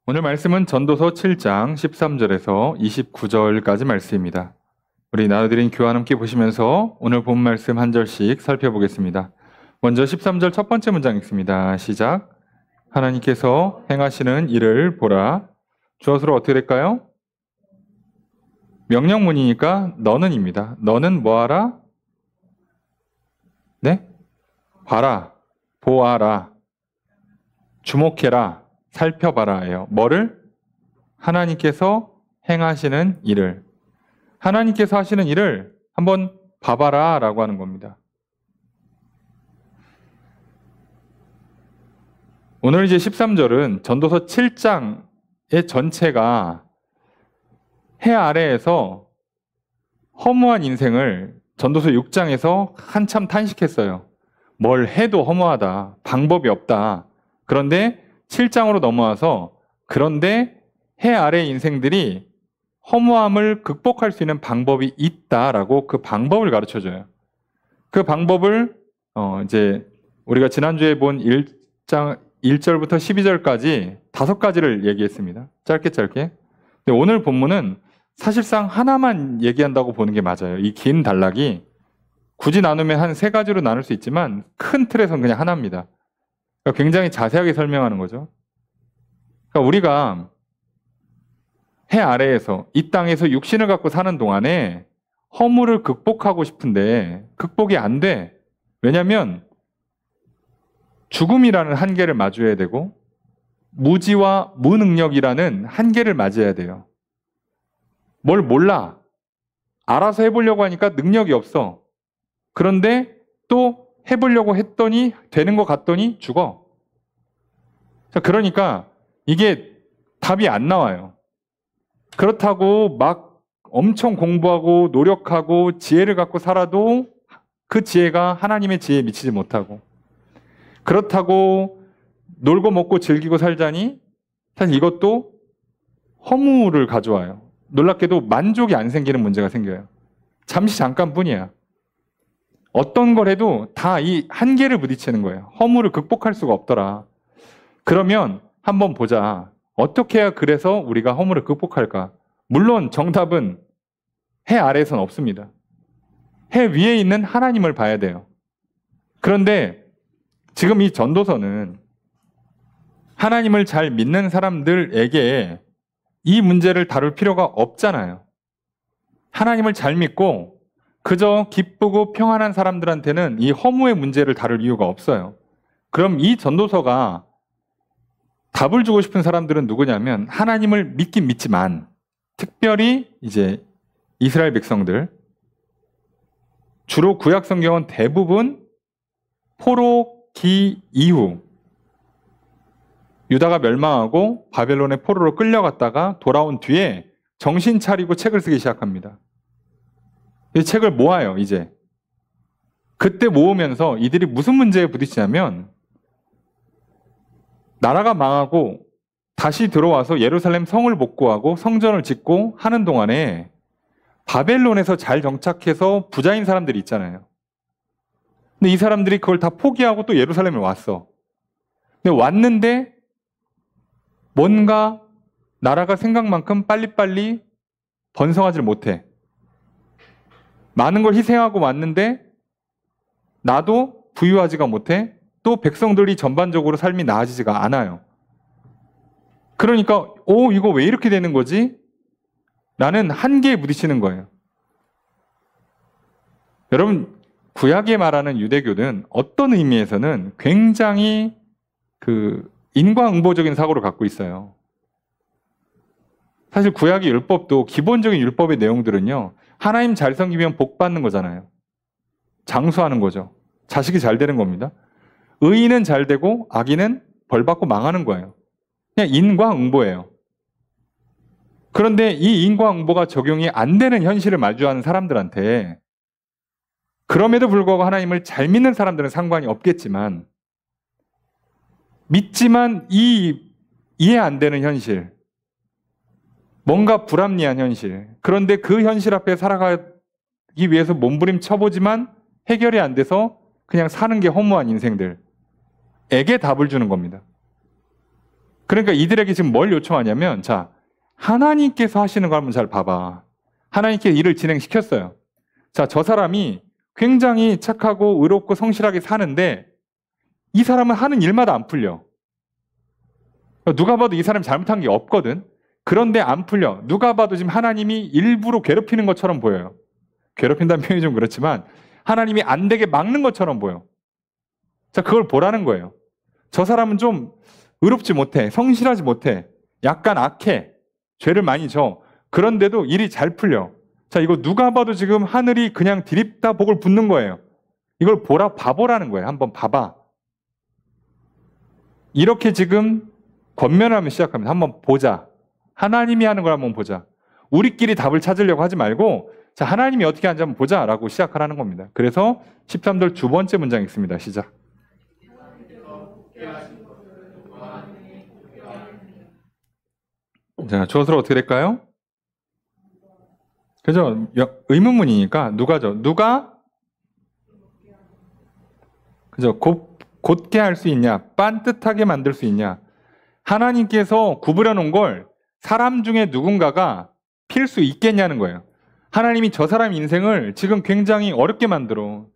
오늘 말씀은 전도서 7장 13절에서 29절까지 말씀입니다. 우리 나눠드린 교환 함께 보시면서 오늘 본 말씀 한 절씩 살펴보겠습니다. 먼저 13절 첫 번째 문장 읽습니다. 시작. 하나님께서 행하시는 일을 보라. 주어서로 어떻게 될까요? 명령문이니까 너는입니다. 너는 뭐하라? 네? 봐라, 보아라, 주목해라, 살펴봐라예요. 뭐를? 하나님께서 행하시는 일을. 하나님께서 하시는 일을 한번 봐봐라 라고 하는 겁니다. 오늘 이제 13절은 전도서 7장의 전체가 해 아래에서 허무한 인생을 전도서 6장에서 한참 탄식했어요. 뭘 해도 허무하다. 방법이 없다. 그런데 7장으로 넘어와서 그런데 해 아래 인생들이 허무함을 극복할 수 있는 방법이 있다라고 그 방법을 가르쳐줘요. 그 방법을 이제 우리가 지난주에 본 1장 1절부터 12절까지 5가지를 얘기했습니다. 짧게. 근데 오늘 본문은 사실상 하나만 얘기한다고 보는 게 맞아요. 이 긴 단락이 굳이 나누면 한 3가지로 나눌 수 있지만 큰 틀에서는 그냥 하나입니다. 그러니까 굉장히 자세하게 설명하는 거죠. 그러니까 우리가 해 아래에서 이 땅에서 육신을 갖고 사는 동안에 허물을 극복하고 싶은데 극복이 안 돼. 왜냐하면 죽음이라는 한계를 마주해야 되고 무지와 무능력이라는 한계를 맞이해야 돼요. 뭘 몰라. 알아서 해보려고 하니까 능력이 없어. 그런데 또 해보려고 했더니 되는 것 같더니 죽어. 자, 그러니까 이게 답이 안 나와요. 그렇다고 막 엄청 공부하고 노력하고 지혜를 갖고 살아도 그 지혜가 하나님의 지혜에 미치지 못하고 그렇다고 놀고 먹고 즐기고 살자니 사실 이것도 허무를 가져와요. 놀랍게도 만족이 안 생기는 문제가 생겨요. 잠깐뿐이야. 어떤 걸 해도 다 이 한계를 부딪히는 거예요. 허무를 극복할 수가 없더라. 그러면 한번 보자. 어떻게 해야 그래서 우리가 허무를 극복할까? 물론 정답은 해 아래에선 없습니다. 해 위에 있는 하나님을 봐야 돼요. 그런데 지금 이 전도서는 하나님을 잘 믿는 사람들에게 이 문제를 다룰 필요가 없잖아요. 하나님을 잘 믿고 그저 기쁘고 평안한 사람들한테는 이 허무의 문제를 다룰 이유가 없어요. 그럼 이 전도서가 답을 주고 싶은 사람들은 누구냐면 하나님을 믿긴 믿지만 특별히 이제 이스라엘 백성들, 주로 구약 성경은 대부분 포로기 이후 유다가 멸망하고 바벨론의 포로로 끌려갔다가 돌아온 뒤에 정신 차리고 책을 쓰기 시작합니다. 이 책을 모아요, 이제. 그때 모으면서 이들이 무슨 문제에 부딪히냐면 나라가 망하고 다시 들어와서 예루살렘 성을 복구하고 성전을 짓고 하는 동안에 바벨론에서 잘 정착해서 부자인 사람들이 있잖아요. 근데 이 사람들이 그걸 다 포기하고 또 예루살렘에 왔어. 근데 왔는데 뭔가 나라가 생각만큼 빨리빨리 번성하지를 못해. 많은 걸 희생하고 왔는데 나도 부유하지가 못해. 또 백성들이 전반적으로 삶이 나아지지가 않아요. 그러니까 이거 왜 이렇게 되는 거지? 라는 한계에 부딪히는 거예요. 여러분, 구약에 말하는 유대교는 어떤 의미에서는 굉장히 인과응보적인 사고를 갖고 있어요. 사실 구약의 율법도 기본적인 율법의 내용들은요. 하나님 잘 섬기면 복 받는 거잖아요. 장수하는 거죠. 자식이 잘 되는 겁니다. 의인은 잘 되고 악인은 벌 받고 망하는 거예요. 그냥 인과응보예요. 그런데 이 인과응보가 적용이 안 되는 현실을 마주하는 사람들한테 그럼에도 불구하고 하나님을 잘 믿는 사람들은 상관이 없겠지만 믿지만 이해 안 되는 현실, 뭔가 불합리한 현실, 그런데 그 현실 앞에 살아가기 위해서 몸부림 쳐보지만 해결이 안 돼서 그냥 사는 게 허무한 인생들에게 답을 주는 겁니다. 그러니까 이들에게 지금 뭘 요청하냐면, 자, 하나님께서 하시는 거 한번 잘 봐봐. 하나님께서 일을 진행시켰어요. 자, 저 사람이 굉장히 착하고 의롭고 성실하게 사는데 이 사람은 하는 일마다 안 풀려. 누가 봐도 이 사람이 잘못한 게 없거든. 그런데 안 풀려. 누가 봐도 지금 하나님이 일부러 괴롭히는 것처럼 보여요. 괴롭힌다는 표현이 좀 그렇지만 하나님이 안 되게 막는 것처럼 보여. 자, 그걸 보라는 거예요. 저 사람은 좀 의롭지 못해. 성실하지 못해. 약간 악해. 죄를 많이 져. 그런데도 일이 잘 풀려. 자, 이거 누가 봐도 지금 하늘이 그냥 디립다 복을 붓는 거예요. 이걸 봐보라는 거예요. 한번 봐봐. 이렇게 지금 권면하면 시작합니다. 한번 보자. 하나님이 하는 걸 한번 보자. 우리끼리 답을 찾으려고 하지 말고, 자, 하나님이 어떻게 하는지 한번 보자 라고 시작하라는 겁니다. 그래서 13절 두 번째 문장 읽습니다. 시작. 자, 주어서로 어떻게 될까요? 그죠? 의문문이니까 누가죠? 누가? 그죠? 곧게 할 수 있냐? 빤듯하게 만들 수 있냐? 하나님께서 구부려 놓은 걸 사람 중에 누군가가 필 수 있겠냐는 거예요. 하나님이 저 사람 인생을 지금 굉장히 어렵게 만들어.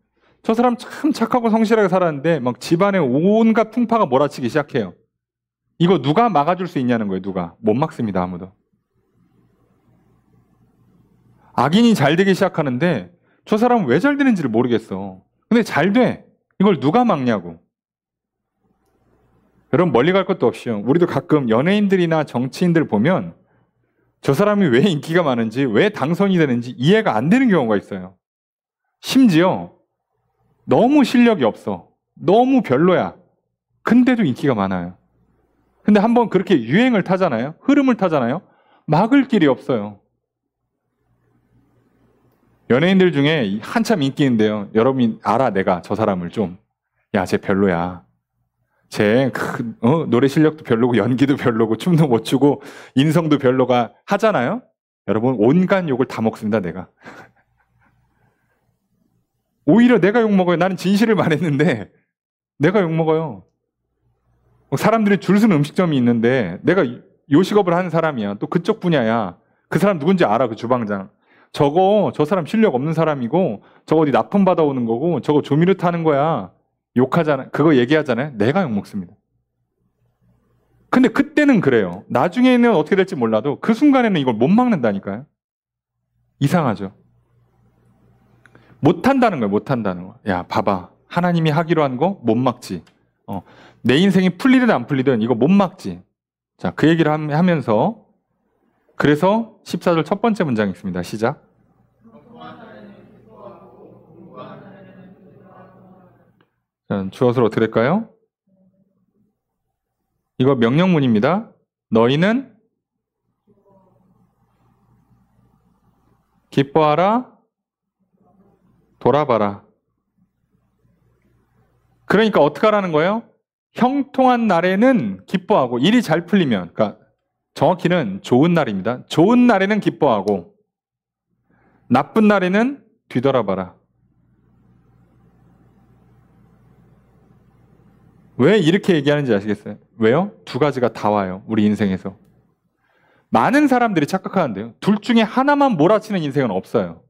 저 사람 참 착하고 성실하게 살았는데 막 집안에 온갖 풍파가 몰아치기 시작해요. 이거 누가 막아줄 수 있냐는 거예요. 누가? 못 막습니다. 아무도. 악인이 잘 되기 시작하는데 저 사람은 왜 잘 되는지를 모르겠어. 근데 잘 돼. 이걸 누가 막냐고. 여러분 멀리 갈 것도 없이요. 우리도 가끔 연예인들이나 정치인들 보면 저 사람이 왜 인기가 많은지, 왜 당선이 되는지 이해가 안 되는 경우가 있어요. 심지어 너무 실력이 없어. 너무 별로야. 근데도 인기가 많아요. 근데 한번 그렇게 유행을 타잖아요. 흐름을 타잖아요. 막을 길이 없어요. 연예인들 중에 한참 인기 있는데요. 여러분이 알아, 내가 저 사람을 좀. 야, 쟤 별로야. 쟤 노래 실력도 별로고 연기도 별로고 춤도 못 추고 인성도 별로가 하잖아요. 여러분 온갖 욕을 다 먹습니다. 내가. 오히려 내가 욕먹어요. 나는 진실을 말했는데 내가 욕먹어요. 사람들이 줄 서는 음식점이 있는데 내가 요식업을 하는 사람이야. 또 그쪽 분야야. 그 사람 누군지 알아. 그 주방장. 저 사람 실력 없는 사람이고 저거 어디 납품 받아오는 거고 저거 조미료 타는 거야. 욕하잖아요. 그거 얘기하잖아요. 내가 욕먹습니다. 근데 그때는 그래요. 나중에는 어떻게 될지 몰라도 그 순간에는 이걸 못 막는다니까요. 이상하죠. 못한다는 거예요. 못한다는 거. 야, 봐봐. 하나님이 하기로 한 거 못 막지. 내 인생이 풀리든 안 풀리든 이거 못 막지. 자, 그 얘기를 하면서 그래서 14절 첫 번째 문장 있습니다. 시작. 자, 주어서 어떻게 될까요? 이거 명령문입니다. 너희는 기뻐하라, 돌아봐라. 그러니까 어떻게 하라는 거예요? 형통한 날에는 기뻐하고 일이 잘 풀리면, 그러니까 정확히는 좋은 날입니다. 좋은 날에는 기뻐하고 나쁜 날에는 뒤돌아봐라. 왜 이렇게 얘기하는지 아시겠어요? 왜요? 두 가지가 다 와요. 우리 인생에서. 많은 사람들이 착각하는데요. 둘 중에 하나만 몰아치는 인생은 없어요.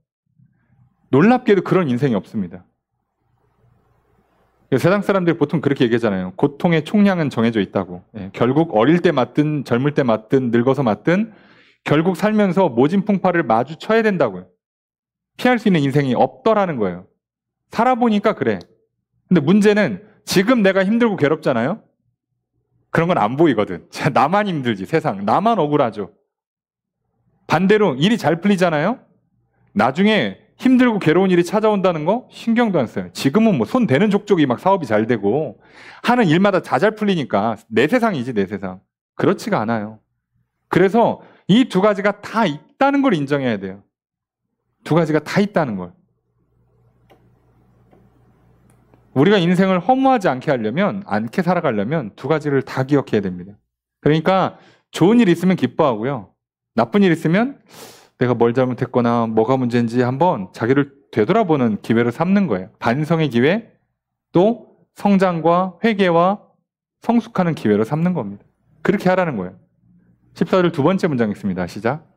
놀랍게도 그런 인생이 없습니다. 세상 사람들이 보통 그렇게 얘기하잖아요. 고통의 총량은 정해져 있다고. 결국 어릴 때 맞든 젊을 때 맞든 늙어서 맞든 결국 살면서 모진 풍파를 마주쳐야 된다고요. 피할 수 있는 인생이 없더라는 거예요. 살아보니까 그래. 근데 문제는 지금 내가 힘들고 괴롭잖아요. 그런 건 안 보이거든. 나만 힘들지, 세상. 나만 억울하죠. 반대로 일이 잘 풀리잖아요. 나중에 힘들고 괴로운 일이 찾아온다는 거 신경도 안 써요. 지금은 뭐 손 대는 족족이 막 사업이 잘 되고 하는 일마다 다 잘 풀리니까 내 세상이지, 내 세상. 그렇지가 않아요. 그래서 이 두 가지가 다 있다는 걸 인정해야 돼요. 두 가지가 다 있다는 걸. 우리가 인생을 허무하지 않게 살아가려면 두 가지를 다 기억해야 됩니다. 그러니까 좋은 일 있으면 기뻐하고요. 나쁜 일 있으면 내가 뭘 잘못했거나 뭐가 문제인지 한번 자기를 되돌아보는 기회를 삼는 거예요. 반성의 기회, 또 성장과 회개와 성숙하는 기회를 삼는 겁니다. 그렇게 하라는 거예요. 14절 두 번째 문장 있습니다. 시작.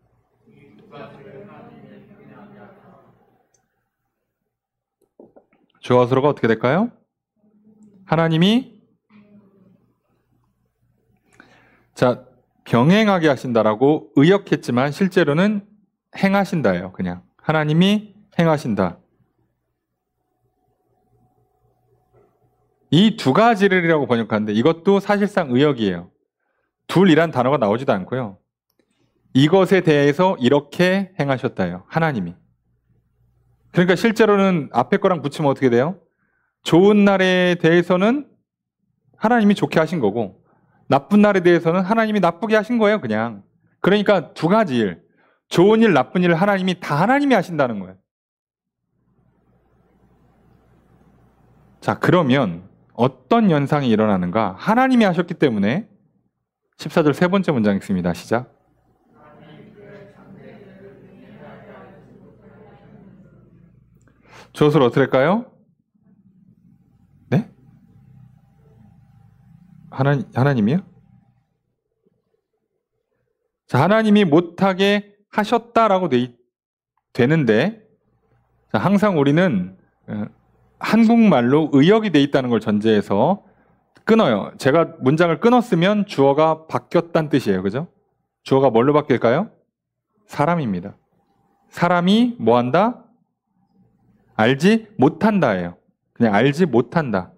주어 서로가 어떻게 될까요? 하나님이 자 병행하게 하신다라고 의역했지만 실제로는 행하신다예요. 그냥 하나님이 행하신다. 이 두 가지를이라고 번역하는데 이것도 사실상 의역이에요. 둘이란 단어가 나오지도 않고요. 이것에 대해서 이렇게 행하셨다예요. 하나님이. 그러니까 실제로는 앞에 거랑 붙이면 어떻게 돼요? 좋은 날에 대해서는 하나님이 좋게 하신 거고 나쁜 날에 대해서는 하나님이 나쁘게 하신 거예요. 그냥. 그러니까 두 가지 일. 좋은 일, 나쁜 일을 하나님이 다 하나님이 하신다는 거예요. 자, 그러면 어떤 현상이 일어나는가? 하나님이 하셨기 때문에 14절 세 번째 문장 읽습니다. 시작. 주어를 어떻게 할까요? 네? 하나님이요? 자, 하나님이 못하게 하셨다라고 되는데 자, 항상 우리는 한국말로 의역이 돼 있다는 걸 전제해서 끊어요. 제가 문장을 끊었으면 주어가 바뀌었다는 뜻이에요. 그죠? 주어가 뭘로 바뀔까요? 사람입니다. 사람이 뭐 한다? 알지 못한다예요. 그냥 알지 못한다.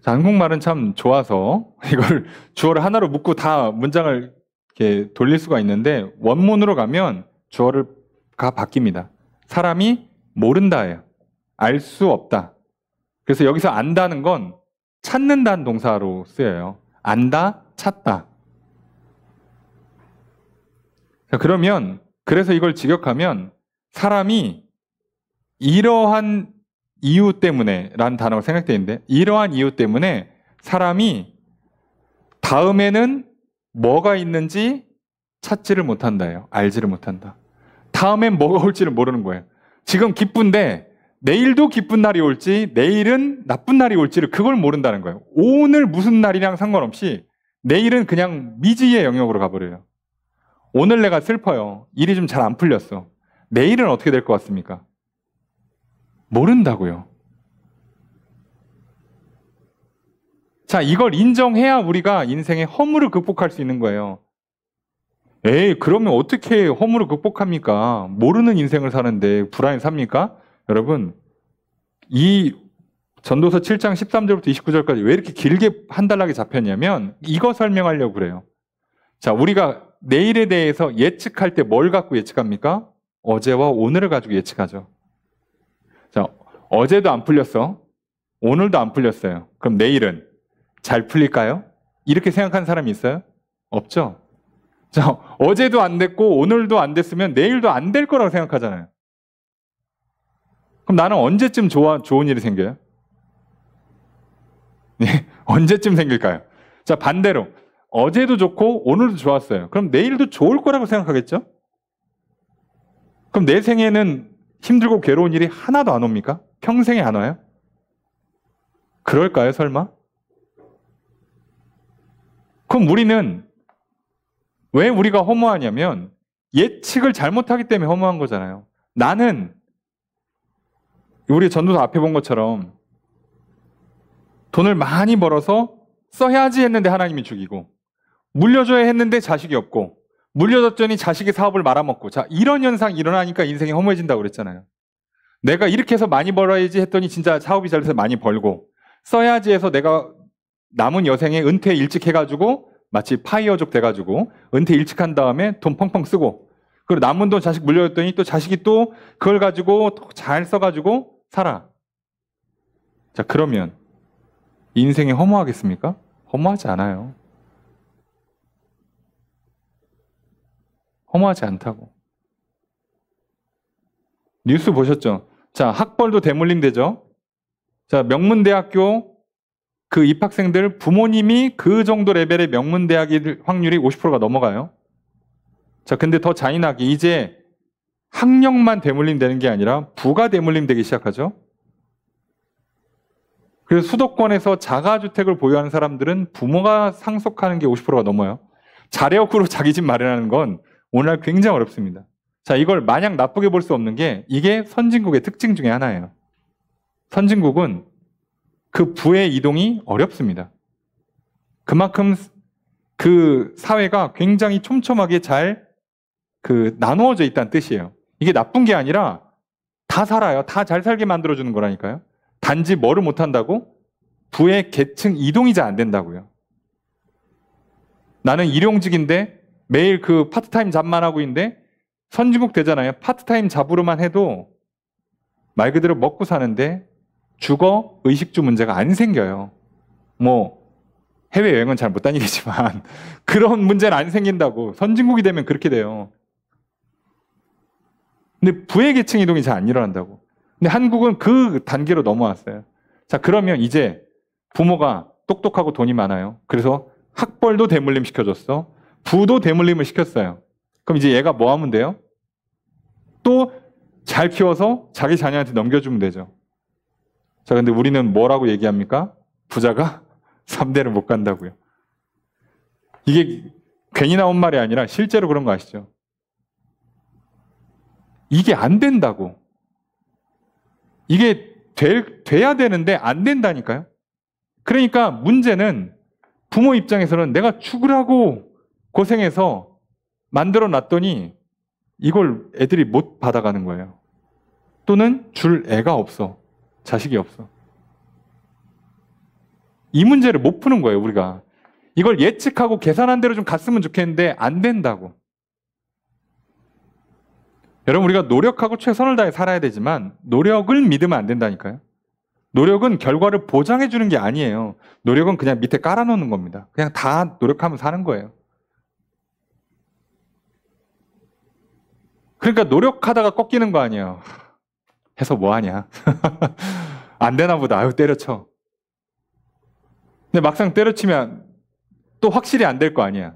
자, 한국말은 참 좋아서 이걸 주어를 하나로 묶고 다 문장을 이렇게 돌릴 수가 있는데 원문으로 가면 주어가 바뀝니다. 사람이 모른다예요. 알 수 없다. 그래서 여기서 안다는 건 찾는다는 동사로 쓰여요. 안다, 찾다. 자, 그러면 그래서 이걸 직역하면 사람이 이러한 이유 때문에 라는 단어가 생각되어 있는데 이러한 이유 때문에 사람이 다음에는 뭐가 있는지 찾지를 못한다예요. 알지를 못한다. 다음엔 뭐가 올지를 모르는 거예요. 지금 기쁜데 내일도 기쁜 날이 올지 내일은 나쁜 날이 올지를 그걸 모른다는 거예요. 오늘 무슨 날이랑 상관없이 내일은 그냥 미지의 영역으로 가버려요. 오늘 내가 슬퍼요. 일이 좀 잘 안 풀렸어. 내일은 어떻게 될 것 같습니까? 모른다고요. 자, 이걸 인정해야 우리가 인생의 허물을 극복할 수 있는 거예요. 에이, 그러면 어떻게 허물을 극복합니까? 모르는 인생을 사는데 불안히 삽니까? 여러분, 이 전도서 7장 13절부터 29절까지 왜 이렇게 길게 한 달락에 잡혔냐면 이거 설명하려고 그래요. 자, 우리가 내일에 대해서 예측할 때 뭘 갖고 예측합니까? 어제와 오늘을 가지고 예측하죠. 자, 어제도 안 풀렸어. 오늘도 안 풀렸어요. 그럼 내일은 잘 풀릴까요? 이렇게 생각하는 사람이 있어요? 없죠. 자, 어제도 안 됐고 오늘도 안 됐으면 내일도 안 될 거라고 생각하잖아요. 그럼 나는 언제쯤 좋은 일이 생겨요? 네, 언제쯤 생길까요? 자, 반대로 어제도 좋고 오늘도 좋았어요. 그럼 내일도 좋을 거라고 생각하겠죠? 그럼 내 생에는 힘들고 괴로운 일이 하나도 안 옵니까? 평생에 안 와요? 그럴까요, 설마? 그럼 우리는 왜 우리가 허무하냐면 예측을 잘못하기 때문에 허무한 거잖아요. 나는 우리 전도서 앞에 본 것처럼 돈을 많이 벌어서 써야지 했는데 하나님이 죽이고 물려줘야 했는데 자식이 없고 물려줬더니 자식이 사업을 말아먹고 자 이런 현상이 일어나니까 인생이 허무해진다고 그랬잖아요. 내가 이렇게 해서 많이 벌어야지 했더니 진짜 사업이 잘 돼서 많이 벌고 써야지 해서 내가 남은 여생에 은퇴 일찍 해가지고 마치 파이어족 돼가지고 은퇴 일찍 한 다음에 돈 펑펑 쓰고 그리고 남은 돈 자식 물려줬더니 또 자식이 또 그걸 가지고 잘 써가지고 살아. 자, 그러면 인생이 허무하겠습니까? 허무하지 않아요. 허무하지 않다고. 뉴스 보셨죠? 자, 학벌도 대물림 되죠? 자, 명문대학교 그 입학생들 부모님이 그 정도 레벨의 명문대학일 확률이 50%가 넘어가요. 자, 근데 더 잔인하게 이제 학력만 대물림 되는 게 아니라 부가 대물림 되기 시작하죠. 그래서 수도권에서 자가주택을 보유하는 사람들은 부모가 상속하는 게 50%가 넘어요. 자력으로 자기 집 마련하는 건 오늘날 굉장히 어렵습니다. 자, 이걸 마냥 나쁘게 볼 수 없는 게 이게 선진국의 특징 중에 하나예요. 선진국은 그 부의 이동이 어렵습니다. 그만큼 그 사회가 굉장히 촘촘하게 잘 나누어져 있다는 뜻이에요. 이게 나쁜 게 아니라 다 살아요. 다 잘 살게 만들어주는 거라니까요. 단지 뭐를 못한다고? 부의 계층 이동이 잘 안 된다고요. 나는 일용직인데 매일 그 파트타임 잡만 하고 있는데 선진국 되잖아요. 파트타임 잡으로만 해도 말 그대로 먹고 사는데 주거, 의식주 문제가 안 생겨요. 뭐 해외여행은 잘 못 다니겠지만 그런 문제는 안 생긴다고. 선진국이 되면 그렇게 돼요. 근데 부의 계층 이동이 잘 안 일어난다고. 근데 한국은 그 단계로 넘어왔어요. 자, 그러면 이제 부모가 똑똑하고 돈이 많아요. 그래서 학벌도 대물림 시켜줬어. 부도 대물림을 시켰어요. 그럼 이제 얘가 뭐 하면 돼요? 또 잘 키워서 자기 자녀한테 넘겨주면 되죠. 자, 근데 우리는 뭐라고 얘기합니까? 부자가 3대를 못 간다고요. 이게 괜히 나온 말이 아니라 실제로 그런 거 아시죠? 이게 안 된다고. 이게 돼야 되는데 안 된다니까요. 그러니까 문제는 부모 입장에서는 내가 죽으라고 고생해서 만들어 놨더니 이걸 애들이 못 받아가는 거예요. 또는 줄 애가 없어. 자식이 없어. 이 문제를 못 푸는 거예요, 우리가. 이걸 예측하고 계산한 대로 좀 갔으면 좋겠는데 안 된다고. 여러분, 우리가 노력하고 최선을 다해 살아야 되지만 노력을 믿으면 안 된다니까요. 노력은 결과를 보장해 주는 게 아니에요. 노력은 그냥 밑에 깔아놓는 겁니다. 그냥 다 노력하면 사는 거예요. 그러니까 노력하다가 꺾이는 거 아니에요. 해서 뭐하냐. 안 되나 보다. 아유, 때려쳐. 근데 막상 때려치면 또 확실히 안 될 거 아니야.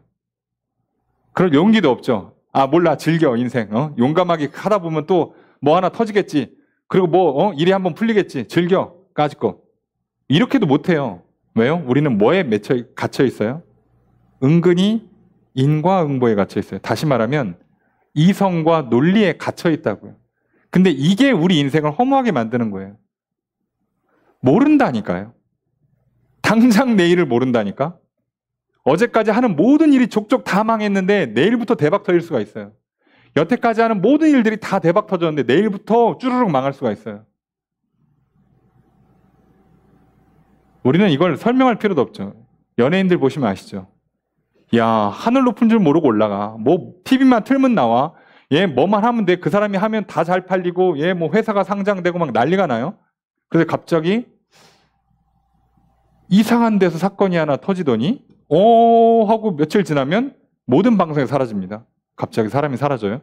그럴 용기도 없죠. 아, 몰라. 즐겨, 인생. 용감하게 하다 보면 또 뭐 하나 터지겠지. 그리고 일이 한번 풀리겠지. 즐겨. 까짓 거. 이렇게도 못해요. 왜요? 우리는 뭐에 갇혀 있어요? 은근히 인과응보에 갇혀 있어요. 다시 말하면 이성과 논리에 갇혀 있다고요. 근데 이게 우리 인생을 허무하게 만드는 거예요. 모른다니까요. 당장 내일을 모른다니까. 어제까지 하는 모든 일이 족족 다 망했는데 내일부터 대박 터질 수가 있어요. 여태까지 하는 모든 일들이 다 대박 터졌는데 내일부터 쭈르륵 망할 수가 있어요. 우리는 이걸 설명할 필요도 없죠. 연예인들 보시면 아시죠? 야, 하늘 높은 줄 모르고 올라가. 뭐 TV만 틀면 나와. 얘 뭐만 하면 돼. 그 사람이 하면 다 잘 팔리고 얘 뭐 회사가 상장되고 막 난리가 나요. 그래서 갑자기 이상한 데서 사건이 하나 터지더니 하고 며칠 지나면 모든 방송에 사라집니다. 갑자기 사람이 사라져요.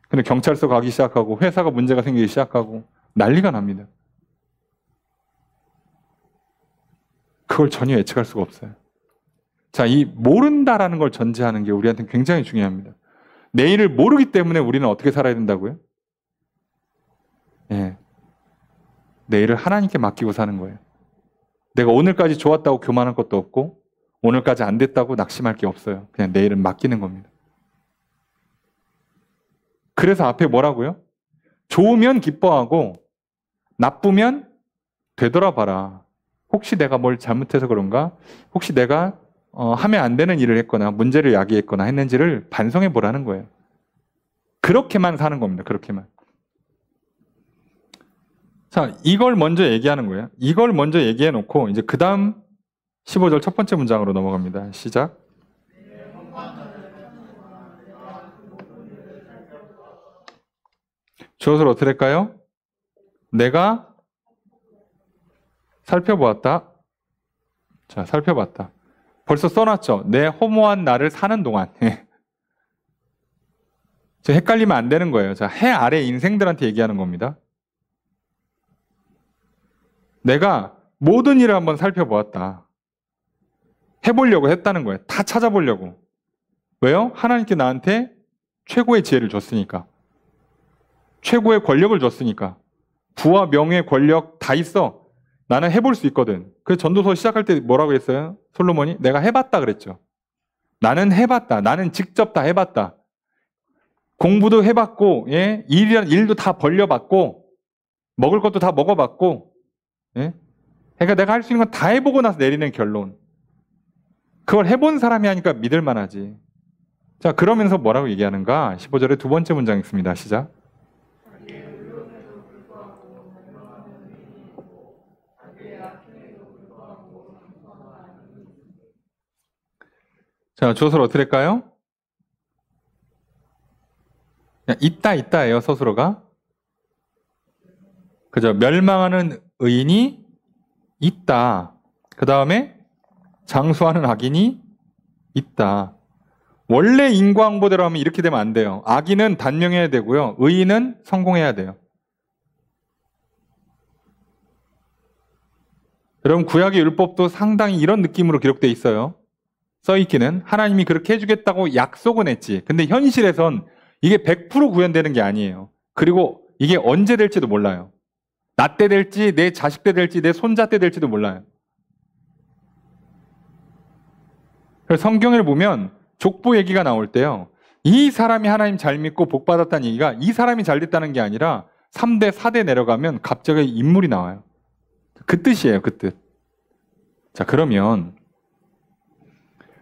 근데 경찰서 가기 시작하고 회사가 문제가 생기기 시작하고 난리가 납니다. 그걸 전혀 예측할 수가 없어요. 자, 이 모른다라는 걸 전제하는 게 우리한테는 굉장히 중요합니다. 내일을 모르기 때문에 우리는 어떻게 살아야 된다고요? 예. 내일을 하나님께 맡기고 사는 거예요. 내가 오늘까지 좋았다고 교만할 것도 없고 오늘까지 안 됐다고 낙심할 게 없어요. 그냥 내일은 맡기는 겁니다. 그래서 앞에 뭐라고요? 좋으면 기뻐하고 나쁘면 되돌아봐라. 혹시 내가 뭘 잘못해서 그런가? 혹시 내가 하면 안 되는 일을 했거나 문제를 야기했거나 했는지를 반성해 보라는 거예요. 그렇게만 사는 겁니다. 그렇게만. 자, 이걸 먼저 얘기하는 거예요. 이걸 먼저 얘기해 놓고 이제 그 다음 15절 첫 번째 문장으로 넘어갑니다. 시작. 주어를 어떻게 할까요? 내가 살펴보았다. 자, 살펴봤다. 벌써 써놨죠. 내 허무한 날을 사는 동안. 헷갈리면 안 되는 거예요. 자, 해 아래 인생들한테 얘기하는 겁니다. 내가 모든 일을 한번 살펴보았다. 해보려고 했다는 거예요. 다 찾아보려고. 왜요? 하나님께 나한테 최고의 지혜를 줬으니까. 최고의 권력을 줬으니까. 부와 명예, 권력 다 있어. 나는 해볼 수 있거든. 그래서 전도서 시작할 때 뭐라고 했어요? 솔로몬이? 내가 해봤다 그랬죠. 나는 해봤다. 나는 직접 다 해봤다. 공부도 해봤고, 예? 일도 다 벌려봤고, 먹을 것도 다 먹어봤고, 예? 그러니까 내가 할 수 있는 건 다 해보고 나서 내리는 결론. 그걸 해본 사람이 하니까 믿을 만하지. 자, 그러면서 뭐라고 얘기하는가? 15절에 두 번째 문장 있습니다. 시작. 자, 주어서로 어떻게 될까요? 있다예요, 서술어가. 그죠? 멸망하는 의인이 있다. 그 다음에 장수하는 악인이 있다. 원래 인과응보대로 하면 이렇게 되면 안 돼요. 악인은 단명해야 되고요. 의인은 성공해야 돼요. 여러분, 구약의 율법도 상당히 이런 느낌으로 기록되어 있어요. 써있기는 하나님이 그렇게 해주겠다고 약속은 했지. 근데 현실에선 이게 100% 구현되는 게 아니에요. 그리고 이게 언제 될지도 몰라요. 나 때 될지, 내 자식 때 될지, 내 손자 때 될지도 몰라요. 그래서 성경을 보면 족보 얘기가 나올 때요. 이 사람이 하나님 잘 믿고 복 받았다는 얘기가 이 사람이 잘 됐다는 게 아니라 3대, 4대 내려가면 갑자기 인물이 나와요. 그 뜻이에요, 그 뜻. 자, 그러면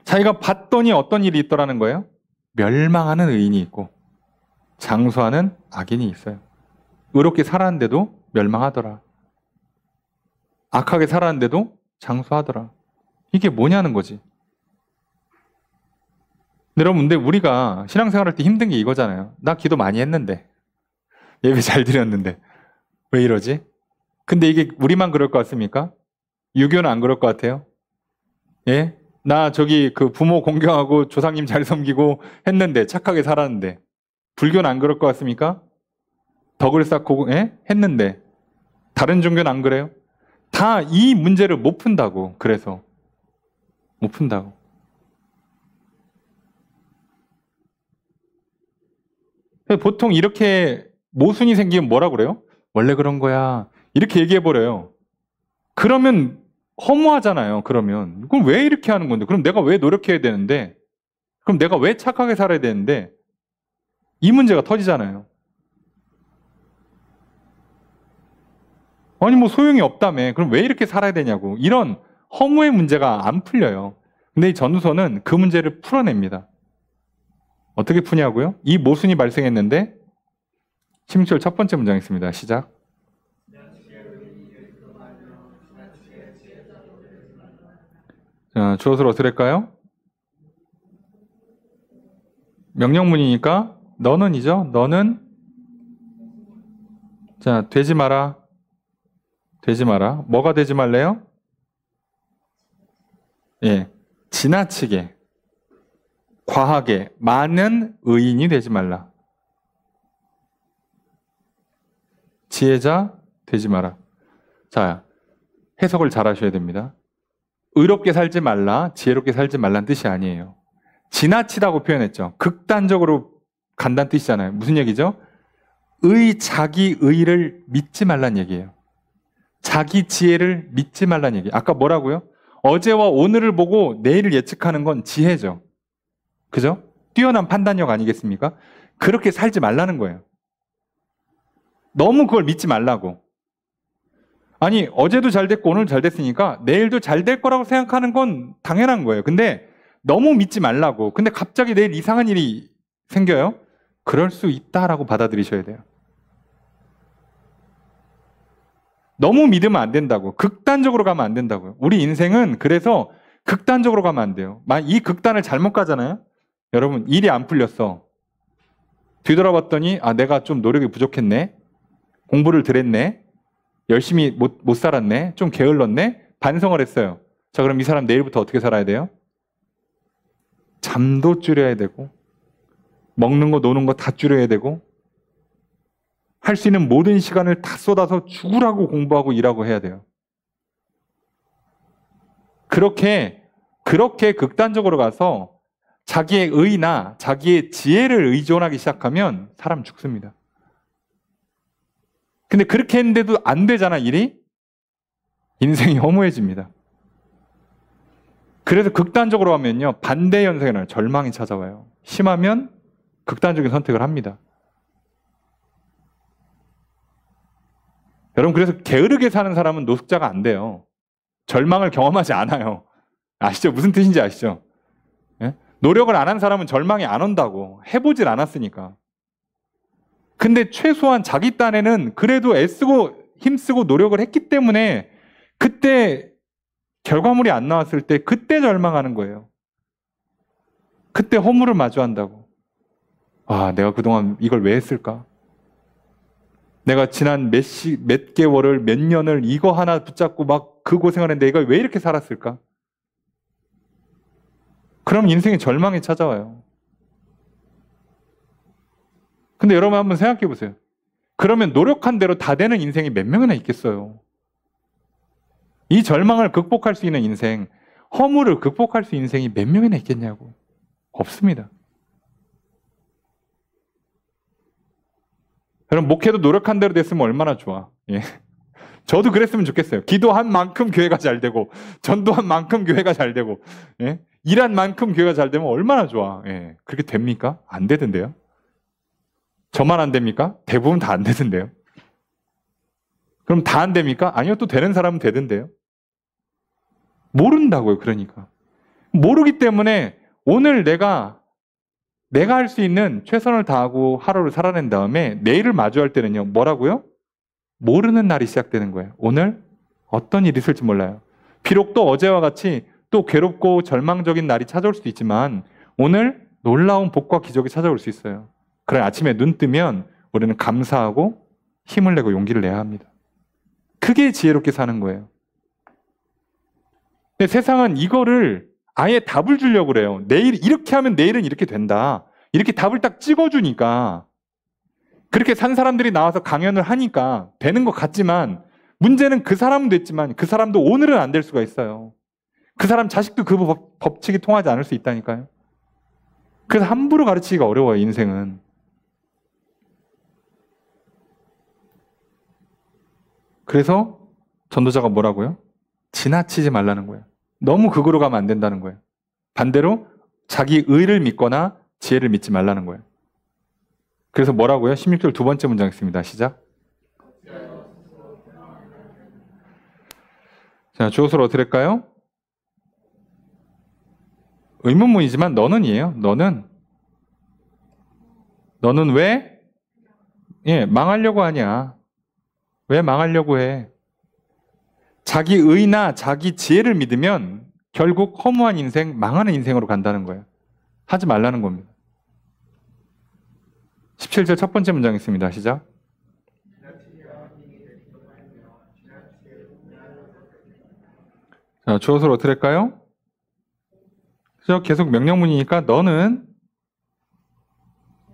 자기가 봤더니 어떤 일이 있더라는 거예요? 멸망하는 의인이 있고 장수하는 악인이 있어요. 의롭게 살았는데도 멸망하더라. 악하게 살았는데도 장수하더라. 이게 뭐냐는 거지. 여러분, 근데 우리가 신앙생활할 때 힘든 게 이거잖아요. 나 기도 많이 했는데, 예배 잘 드렸는데 왜 이러지? 근데 이게 우리만 그럴 것 같습니까? 유교는 안 그럴 것 같아요? 예? 나 저기 그 부모 공경하고 조상님 잘 섬기고 했는데, 착하게 살았는데. 불교는 안 그럴 것 같습니까? 덕을 쌓고 했는데. 다른 종교는 안 그래요? 다 이 문제를 못 푼다고. 그래서 못 푼다고. 보통 이렇게 모순이 생기면 뭐라 그래요? 원래 그런 거야. 이렇게 얘기해버려요. 그러면 허무하잖아요. 그러면 그럼 왜 이렇게 하는 건데? 그럼 내가 왜 노력해야 되는데? 그럼 내가 왜 착하게 살아야 되는데? 이 문제가 터지잖아요. 아니 뭐 소용이 없다며. 그럼 왜 이렇게 살아야 되냐고. 이런 허무의 문제가 안 풀려요. 근데 이 전도서는 그 문제를 풀어냅니다. 어떻게 푸냐고요? 이 모순이 발생했는데 16절 첫 번째 문장 있습니다. 시작. 자, 주어서로 어떻게 할까요? 명령문이니까 너는이죠. 너는 자, 되지 마라. 되지 마라. 뭐가 되지 말래요? 예, 지나치게 과하게 많은 의인이 되지 말라. 지혜자 되지 마라. 자, 해석을 잘 하셔야 됩니다. 의롭게 살지 말라, 지혜롭게 살지 말라는 뜻이 아니에요. 지나치다고 표현했죠. 극단적으로 간다는 뜻이잖아요. 무슨 얘기죠? 자기 의를 믿지 말란 얘기예요. 자기 지혜를 믿지 말란 얘기예요. 아까 뭐라고요? 어제와 오늘을 보고 내일을 예측하는 건 지혜죠. 그죠? 뛰어난 판단력 아니겠습니까? 그렇게 살지 말라는 거예요. 너무 그걸 믿지 말라고. 아니, 어제도 잘 됐고 오늘 잘 됐으니까 내일도 잘 될 거라고 생각하는 건 당연한 거예요. 근데 너무 믿지 말라고. 근데 갑자기 내일 이상한 일이 생겨요? 그럴 수 있다라고 받아들이셔야 돼요. 너무 믿으면 안 된다고. 극단적으로 가면 안 된다고요. 우리 인생은 그래서 극단적으로 가면 안 돼요. 이 극단을 잘못 가잖아요. 여러분, 일이 안 풀렸어. 뒤돌아봤더니 내가 좀 노력이 부족했네. 공부를 덜 했네. 열심히 못 살았네. 좀 게을렀네. 반성을 했어요. 자, 그럼 이 사람 내일부터 어떻게 살아야 돼요? 잠도 줄여야 되고 먹는 거 노는 거 다 줄여야 되고 할 수 있는 모든 시간을 다 쏟아서 죽으라고 공부하고 일하고 해야 돼요. 그렇게 극단적으로 가서 자기의 의나 자기의 지혜를 의존하기 시작하면 사람 죽습니다. 근데 그렇게 했는데도 안 되잖아, 일이. 인생이 허무해집니다. 그래서 극단적으로 하면요, 반대 현상에는 절망이 찾아와요. 심하면 극단적인 선택을 합니다. 여러분, 그래서 게으르게 사는 사람은 노숙자가 안 돼요. 절망을 경험하지 않아요. 아시죠? 무슨 뜻인지 아시죠? 예? 노력을 안 한 사람은 절망이 안 온다고. 해보질 않았으니까. 근데 최소한 자기 딴에는 그래도 애쓰고 힘쓰고 노력을 했기 때문에 그때 결과물이 안 나왔을 때 그때 절망하는 거예요. 그때 허물을 마주한다고. 아, 내가 그동안 이걸 왜 했을까? 내가 지난 몇 개월을, 몇 년을 이거 하나 붙잡고 막 그 고생을 했는데 내가 왜 이렇게 살았을까? 그럼 인생에 절망이 찾아와요. 근데 여러분 한번 생각해 보세요. 그러면 노력한 대로 다 되는 인생이 몇 명이나 있겠어요? 이 절망을 극복할 수 있는 인생, 허물을 극복할 수 있는 인생이 몇 명이나 있겠냐고. 없습니다. 여러분, 목회도 노력한 대로 됐으면 얼마나 좋아. 예. 저도 그랬으면 좋겠어요. 기도한 만큼 교회가 잘 되고, 전도한 만큼 교회가 잘 되고, 예. 일한 만큼 교회가 잘 되면 얼마나 좋아. 예. 그렇게 됩니까? 안 되던데요. 저만 안 됩니까? 대부분 다 안 되던데요. 그럼 다 안 됩니까? 아니요, 또 되는 사람은 되던데요. 모른다고요, 그러니까. 모르기 때문에 오늘 내가 할 수 있는 최선을 다하고 하루를 살아낸 다음에 내일을 마주할 때는요, 뭐라고요? 모르는 날이 시작되는 거예요. 오늘 어떤 일이 있을지 몰라요. 비록 또 어제와 같이 또 괴롭고 절망적인 날이 찾아올 수도 있지만 오늘 놀라운 복과 기적이 찾아올 수 있어요. 그래, 아침에 눈 뜨면 우리는 감사하고 힘을 내고 용기를 내야 합니다. 그게 지혜롭게 사는 거예요. 근데 세상은 이거를 아예 답을 주려고 그래요. 내일 이렇게 하면 내일은 이렇게 된다. 이렇게 답을 딱 찍어주니까 그렇게 산 사람들이 나와서 강연을 하니까 되는 것 같지만 문제는 그 사람은 됐지만 그 사람도 오늘은 안 될 수가 있어요. 그 사람 자식도 그 법칙이 통하지 않을 수 있다니까요. 그래서 함부로 가르치기가 어려워요, 인생은. 그래서 전도자가 뭐라고요? 지나치지 말라는 거예요. 너무 극으로 가면 안 된다는 거예요. 반대로 자기 의를 믿거나 지혜를 믿지 말라는 거예요. 그래서 뭐라고요? 16절 두 번째 문장 있습니다. 시작. 자, 주어서로 어떻게 할까요? 의문문이지만 너는이에요. 너는 왜? 예, 망하려고 하냐? 왜 망하려고 해? 자기 의나 자기 지혜를 믿으면 결국 허무한 인생, 망하는 인생으로 간다는 거예요. 하지 말라는 겁니다. 17절 첫 번째 문장 있습니다. 시작. 자, 주어서로 어떻게 할까요? 계속 명령문이니까 너는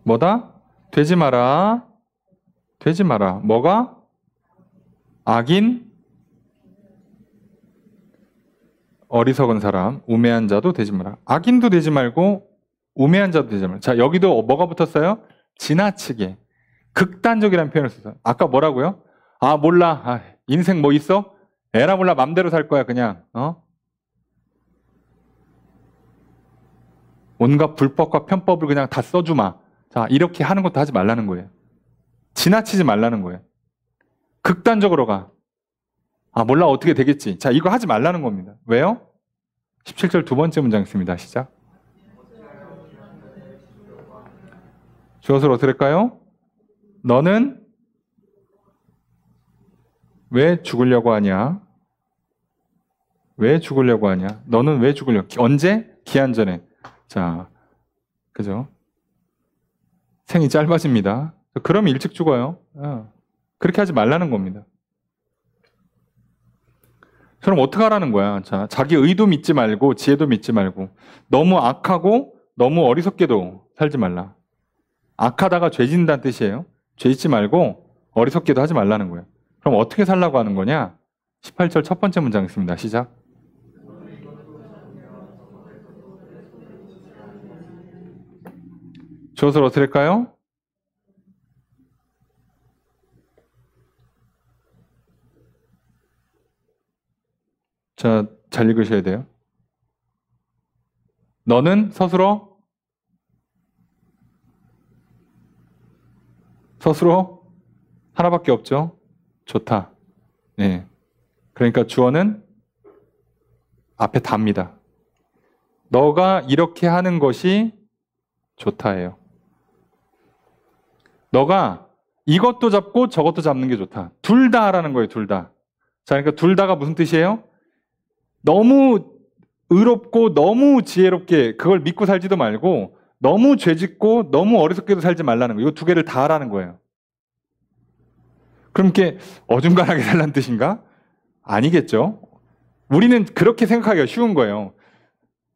뭐다? 되지 마라. 되지 마라. 뭐가? 악인, 어리석은 사람, 우매한 자도 되지 마라. 악인도 되지 말고 우매한 자도 되지 마라. 자, 여기도 뭐가 붙었어요? 지나치게. 극단적이라는 표현을 썼어요. 아까 뭐라고요? 아, 몰라. 아, 인생 뭐 있어? 에라 몰라. 맘대로 살 거야, 그냥. 온갖 불법과 편법을 그냥 다 써주마. 자, 이렇게 하는 것도 하지 말라는 거예요. 지나치지 말라는 거예요. 극단적으로 가. 아, 몰라. 어떻게 되겠지. 자, 이거 하지 말라는 겁니다. 왜요? 17절 두 번째 문장 있습니다. 시작. 주어서로 어떻게 할까요? 너는 왜 죽으려고 하냐? 왜 죽으려고 하냐? 너는 왜 죽으려고? 언제? 기한 전에. 자, 그죠? 생이 짧아집니다. 그럼 일찍 죽어요. 그렇게 하지 말라는 겁니다. 그럼 어떻게 하라는 거야? 자, 자기 의도 믿지 말고 지혜도 믿지 말고 너무 악하고 너무 어리석게도 살지 말라. 악하다가 죄 짓는다는 뜻이에요. 죄 짓지 말고 어리석게도 하지 말라는 거예요. 그럼 어떻게 살라고 하는 거냐? 18절 첫 번째 문장 있습니다. 시작. 주어서로 어떻게 할까요? 자, 잘 읽으셔야 돼요. 너는 스스로 하나밖에 없죠. 좋다. 네. 그러니까 주어는 앞에 답니다. 너가 이렇게 하는 것이 좋다예요. 너가 이것도 잡고 저것도 잡는 게 좋다. 둘 다 하라는 거예요. 둘 다. 자, 그러니까 둘 다가 무슨 뜻이에요? 너무 의롭고 너무 지혜롭게 그걸 믿고 살지도 말고 너무 죄짓고 너무 어리석게도 살지 말라는 거예요. 이 두 개를 다 하라는 거예요. 그럼 이렇게 어중간하게 살라는 뜻인가? 아니겠죠. 우리는 그렇게 생각하기가 쉬운 거예요.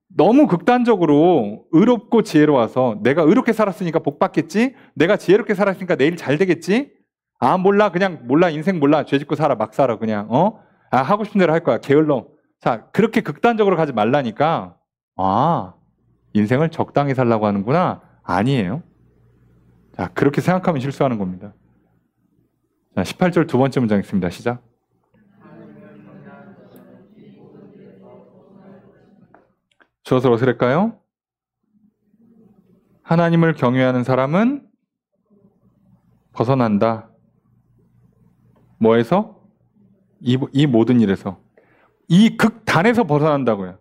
너무 극단적으로 의롭고 지혜로워서 내가 의롭게 살았으니까 복 받겠지? 내가 지혜롭게 살았으니까 내일 잘 되겠지? 아, 몰라. 그냥 몰라. 인생 몰라. 죄 짓고 살아. 막 살아. 그냥. 아, 하고 싶은 대로 할 거야. 게을러. 자, 그렇게 극단적으로 가지 말라니까. 아, 인생을 적당히 살라고 하는구나. 아니에요. 자, 그렇게 생각하면 실수하는 겁니다. 자, 18절 두 번째 문장 읽습니다. 시작. 주어서 어떻을까요? 하나님을 경외하는 사람은 벗어난다. 뭐에서? 이 모든 일에서. 이 극단에서 벗어난다고요.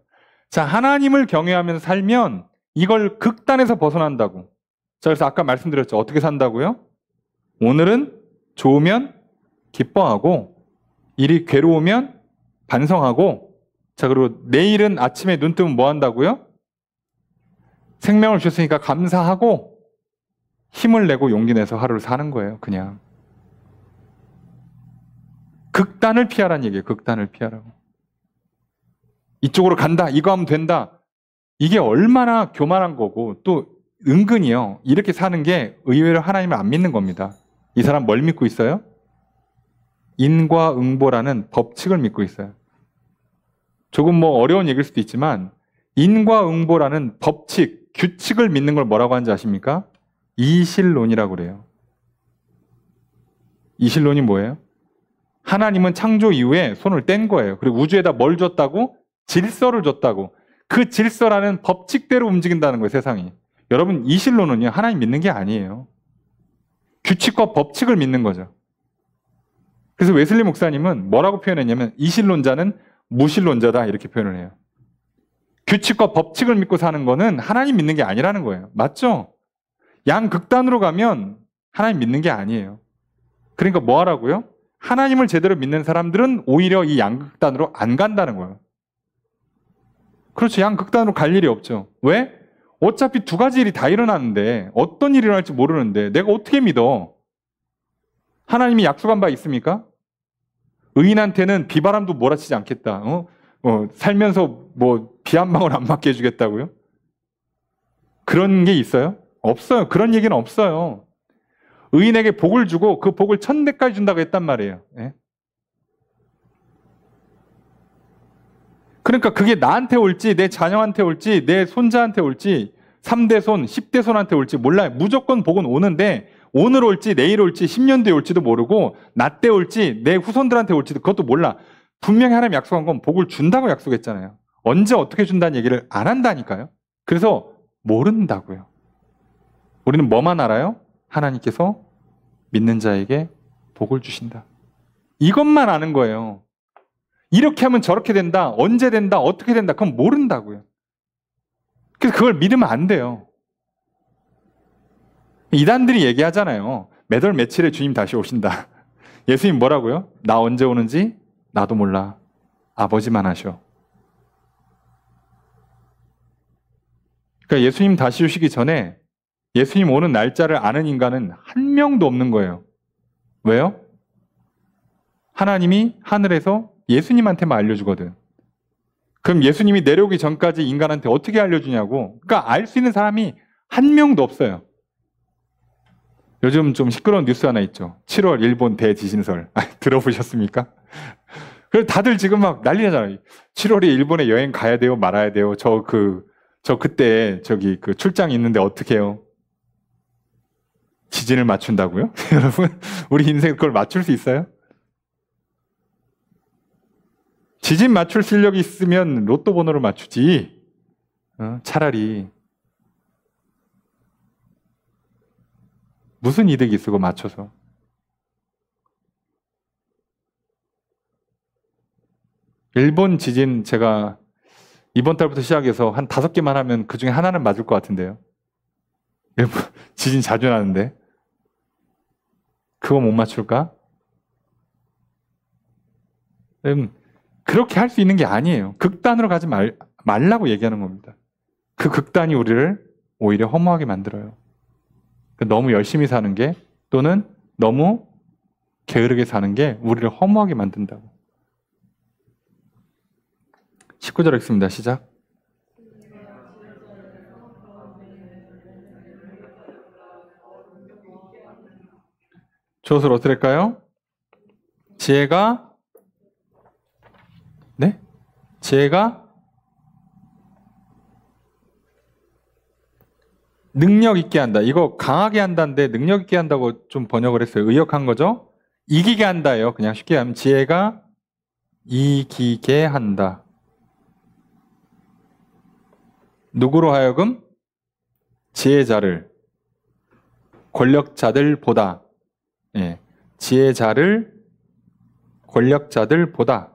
자, 하나님을 경외하면서 살면 이걸 극단에서 벗어난다고. 자, 그래서 아까 말씀드렸죠. 어떻게 산다고요? 오늘은 좋으면 기뻐하고, 일이 괴로우면 반성하고, 자, 그리고 내일은 아침에 눈 뜨면 뭐 한다고요? 생명을 주셨으니까 감사하고 힘을 내고 용기 내서 하루를 사는 거예요. 그냥. 극단을 피하라는 얘기예요. 극단을 피하라고. 이쪽으로 간다. 이거 하면 된다. 이게 얼마나 교만한 거고 또 은근히요. 이렇게 사는 게 의외로 하나님을 안 믿는 겁니다. 이 사람 뭘 믿고 있어요? 인과응보라는 법칙을 믿고 있어요. 조금 뭐 어려운 얘기일 수도 있지만 인과응보라는 법칙, 규칙을 믿는 걸 뭐라고 하는지 아십니까? 이실론이라고 그래요. 이실론이 뭐예요? 하나님은 창조 이후에 손을 뗀 거예요. 그리고 우주에다 뭘 줬다고? 질서를 줬다고. 그 질서라는 법칙대로 움직인다는 거예요, 세상이. 여러분, 이실론은요, 하나님 믿는 게 아니에요. 규칙과 법칙을 믿는 거죠. 그래서 웨슬리 목사님은 뭐라고 표현했냐면 이실론자는 무실론자다 이렇게 표현을 해요. 규칙과 법칙을 믿고 사는 거는 하나님 믿는 게 아니라는 거예요. 맞죠? 양극단으로 가면 하나님 믿는 게 아니에요. 그러니까 뭐 하라고요? 하나님을 제대로 믿는 사람들은 오히려 이 양극단으로 안 간다는 거예요. 그렇죠. 양극단으로 갈 일이 없죠. 왜? 어차피 두 가지 일이 다 일어나는데 어떤 일이 일어날지 모르는데 내가 어떻게 믿어? 하나님이 약속한 바 있습니까? 의인한테는 비바람도 몰아치지 않겠다. 살면서 뭐 비 한 방울 안 맞게 해주겠다고요? 그런 게 있어요? 없어요. 그런 얘기는 없어요. 의인에게 복을 주고 그 복을 1000배까지 준다고 했단 말이에요. 예? 그러니까 그게 나한테 올지 내 자녀한테 올지 내 손자한테 올지 3대 손, 10대 손한테 올지 몰라요. 무조건 복은 오는데 오늘 올지 내일 올지 10년 뒤에 올지도 모르고 나 때 올지 내 후손들한테 올지도 그것도 몰라. 분명히 하나님 약속한 건 복을 준다고 약속했잖아요. 언제 어떻게 준다는 얘기를 안 한다니까요. 그래서 모른다고요. 우리는 뭐만 알아요? 하나님께서 믿는 자에게 복을 주신다. 이것만 아는 거예요. 이렇게 하면 저렇게 된다, 언제 된다, 어떻게 된다, 그건 모른다고요. 그래서 그걸 믿으면 안 돼요. 이단들이 얘기하잖아요. 몇 월 며칠에 주님 다시 오신다. 예수님 뭐라고요? 나 언제 오는지 나도 몰라. 아버지만 아셔. 그러니까 예수님 다시 오시기 전에 예수님 오는 날짜를 아는 인간은 한 명도 없는 거예요. 왜요? 하나님이 하늘에서 예수님한테만 알려주거든. 그럼 예수님이 내려오기 전까지 인간한테 어떻게 알려주냐고. 그러니까 알 수 있는 사람이 한 명도 없어요. 요즘 좀 시끄러운 뉴스 하나 있죠. 7월 일본 대지진설. 들어보셨습니까? 그래서 다들 지금 막 난리 나잖아요. 7월에 일본에 여행 가야 돼요? 말아야 돼요? 저 그때 그 출장 있는데 어떻게 해요? 지진을 맞춘다고요? 여러분, 우리 인생 그걸 맞출 수 있어요? 지진 맞출 실력이 있으면 로또 번호를 맞추지. 차라리. 무슨 이득이 있어, 그거 맞춰서. 일본 지진 제가 이번 달부터 시작해서 한 5개만 하면 그중에 하나는 맞을 것 같은데요. 일본 지진 자주 나는데. 그거 못 맞출까? 그렇게 할 수 있는 게 아니에요. 극단으로 가지 말라고 얘기하는 겁니다. 그 극단이 우리를 오히려 허무하게 만들어요. 너무 열심히 사는 게 또는 너무 게으르게 사는 게 우리를 허무하게 만든다고. 19절 읽습니다. 시작. 조수를 어떻게 할까요? 지혜가 네? 지혜가 능력 있게 한다. 이거 강하게 한다는데 능력 있게 한다고 좀 번역을 했어요. 의역한 거죠? 이기게 한다예요. 그냥 쉽게 하면 지혜가 이기게 한다. 누구로 하여금? 지혜자를 권력자들보다 지혜자를 권력자들보다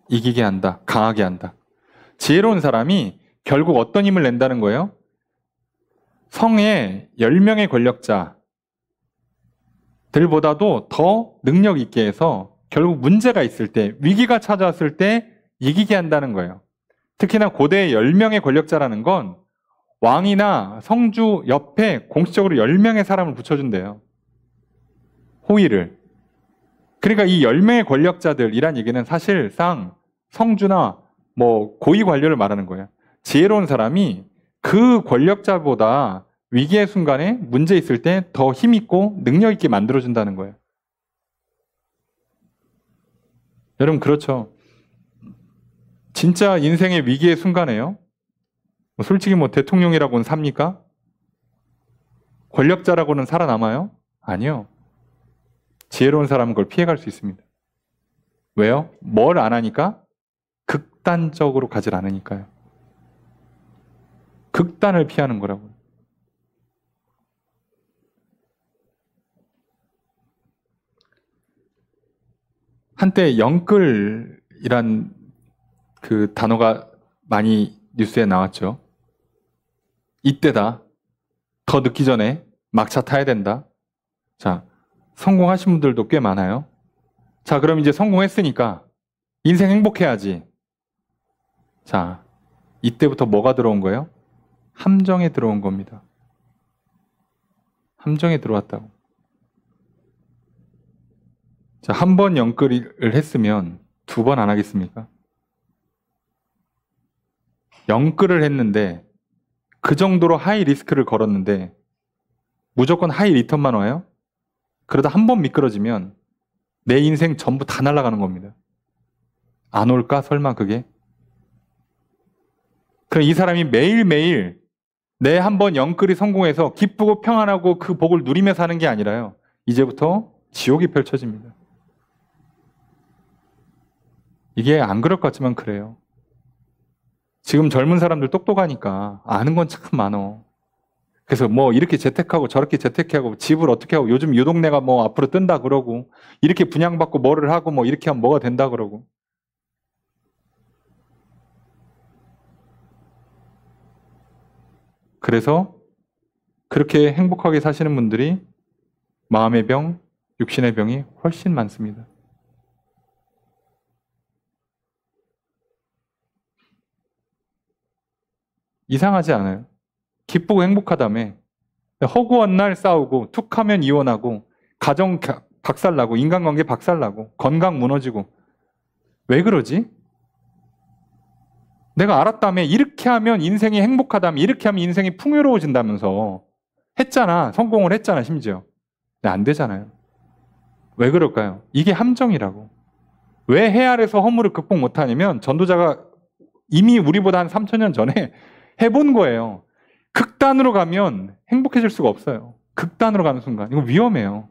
이기게 한다. 강하게 한다. 지혜로운 사람이 결국 어떤 힘을 낸다는 거예요? 성의 10명의 권력자들보다도 더 능력 있게 해서 결국 문제가 있을 때, 위기가 찾아왔을 때 이기게 한다는 거예요. 특히나 고대의 10명의 권력자라는 건 왕이나 성주 옆에 공식적으로 10명의 사람을 붙여준대요. 호위를. 그러니까 이 10명의 권력자들이란 얘기는 사실상 성주나 고위 관료를 말하는 거예요. 지혜로운 사람이 그 권력자보다 위기의 순간에 문제 있을 때 더 힘있고 능력 있게 만들어준다는 거예요. 여러분 그렇죠. 진짜 인생의 위기의 순간에요. 솔직히 대통령이라고는 삽니까? 권력자라고는 살아남아요? 아니요. 지혜로운 사람은 그걸 피해갈 수 있습니다. 왜요? 뭘 안 하니까? 극단적으로 가질 않으니까요. 극단을 피하는 거라고요. 한때 영끌이란 그 단어가 많이 뉴스에 나왔죠. 이때다. 더 늦기 전에 막차 타야 된다. 자, 성공하신 분들도 꽤 많아요. 자, 그럼 이제 성공했으니까 인생 행복해야지. 자, 이때부터 뭐가 들어온 거예요? 함정에 들어온 겁니다. 함정에 들어왔다고. 자, 한 번 영끌을 했으면 2번 안 하겠습니까? 영끌을 했는데 그 정도로 하이 리스크를 걸었는데 무조건 하이 리턴만 와요? 그러다 한 번 미끄러지면 내 인생 전부 다 날아가는 겁니다. 안 올까? 설마 그게? 그럼 이 사람이 매일매일 내 한 번 영끌이 성공해서 기쁘고 평안하고 그 복을 누리며 사는 게 아니라요. 이제부터 지옥이 펼쳐집니다. 이게 안 그럴 것 같지만 그래요. 지금 젊은 사람들 똑똑하니까 아는 건 참 많어. 그래서 이렇게 재택하고 저렇게 재택하고 집을 어떻게 하고 요즘 이 동네가 앞으로 뜬다 그러고 이렇게 분양받고 뭐를 하고 이렇게 하면 뭐가 된다 그러고. 그래서 그렇게 행복하게 사시는 분들이 마음의 병, 육신의 병이 훨씬 많습니다. 이상하지 않아요? 기쁘고 행복하다며 허구한 날 싸우고 툭하면 이혼하고 가정 박살나고 인간관계 박살나고 건강 무너지고 왜 그러지? 내가 알았다며 이렇게 하면 인생이 행복하다며 이렇게 하면 인생이 풍요로워진다면서 했잖아. 성공을 했잖아 심지어. 근데 안 되잖아요. 왜 그럴까요? 이게 함정이라고. 왜 해 아래서 허물을 극복 못하냐면 전도자가 이미 우리보다 한 3,000년 전에 해본 거예요. 극단으로 가면 행복해질 수가 없어요. 극단으로 가는 순간. 이거 위험해요.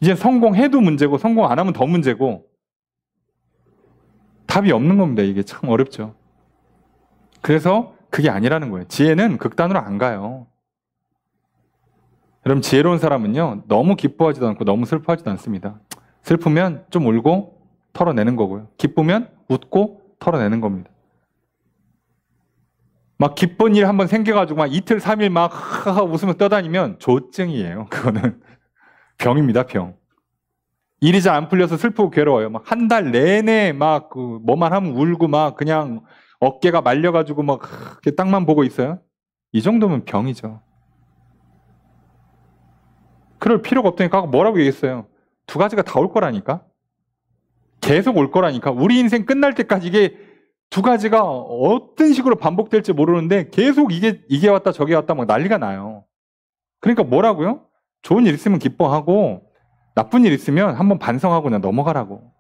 이제 성공해도 문제고 성공 안 하면 더 문제고 답이 없는 겁니다. 이게 참 어렵죠. 그래서 그게 아니라는 거예요. 지혜는 극단으로 안 가요. 여러분 지혜로운 사람은요. 너무 기뻐하지도 않고 너무 슬퍼하지도 않습니다. 슬프면 좀 울고 털어내는 거고요. 기쁘면 웃고 털어내는 겁니다. 막 기쁜 일 한번 생겨가지고 막 이틀, 3일 막 하하 웃으면서 떠다니면 조증이에요. 그거는 병입니다, 병. 일이 잘 안 풀려서 슬프고 괴로워요. 막 한 달 내내 막 그 뭐만 하면 울고 막 그냥 어깨가 말려가지고 막 이렇게 땅만 보고 있어요. 이 정도면 병이죠. 그럴 필요가 없다니까 뭐라고 얘기했어요. 두 가지가 다 올 거라니까. 계속 올 거라니까. 우리 인생 끝날 때까지 이게 두 가지가 어떤 식으로 반복될지 모르는데 계속 이게 왔다 저게 왔다 막 난리가 나요. 그러니까 뭐라고요? 좋은 일 있으면 기뻐하고 나쁜 일 있으면 한번 반성하고 그냥 넘어가라고.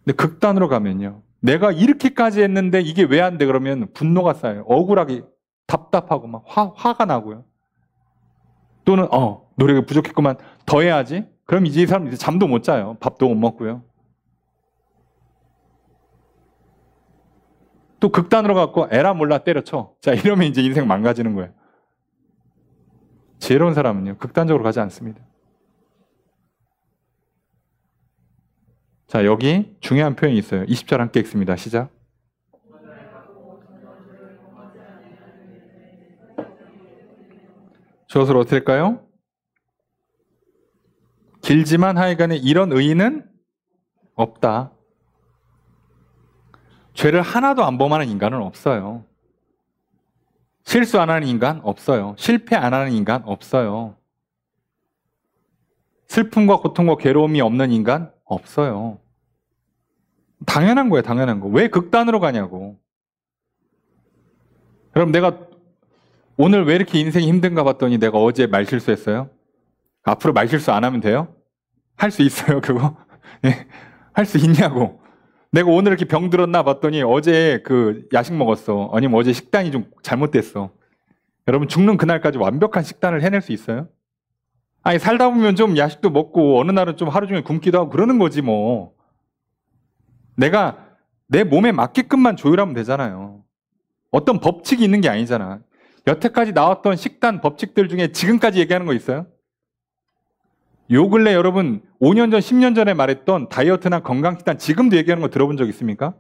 근데 극단으로 가면요. 내가 이렇게까지 했는데 이게 왜 안 돼? 그러면 분노가 쌓여요. 억울하게 답답하고 막 화가 나고요. 또는 노력이 부족했구만 더 해야지. 그럼 이제 이 사람 이제 잠도 못 자요. 밥도 못 먹고요. 또 극단으로 갖고 에라 몰라 때려쳐. 자 이러면 이제 인생 망가지는 거예요. 지혜로운 사람은요. 극단적으로 가지 않습니다. 자 여기 중요한 표현이 있어요. 20절 함께 읽습니다. 시작. 저것을 어떻게 할까요? 길지만 하여간에 이런 의의는 없다. 죄를 하나도 안 범하는 인간은 없어요. 실수 안 하는 인간 없어요. 실패 안 하는 인간 없어요. 슬픔과 고통과 괴로움이 없는 인간 없어요. 당연한 거예요. 당연한 거. 왜 극단으로 가냐고. 그럼 내가 오늘 왜 이렇게 인생이 힘든가 봤더니 내가 어제 말실수했어요? 앞으로 말실수 안 하면 돼요? 할 수 있어요 그거? 네. 할 수 있냐고. 내가 오늘 이렇게 병들었나 봤더니 어제 그 야식 먹었어. 아니면 어제 식단이 좀 잘못됐어. 여러분 죽는 그날까지 완벽한 식단을 해낼 수 있어요? 아니 살다 보면 좀 야식도 먹고 어느 날은 좀 하루 종일 굶기도 하고 그러는 거지 뭐. 내가 내 몸에 맞게끔만 조율하면 되잖아요. 어떤 법칙이 있는 게 아니잖아. 여태까지 나왔던 식단 법칙들 중에 지금까지 얘기하는 거 있어요? 요 근래 여러분 5년 전, 10년 전에 말했던 다이어트나 건강식단 지금도 얘기하는 거 들어본 적 있습니까?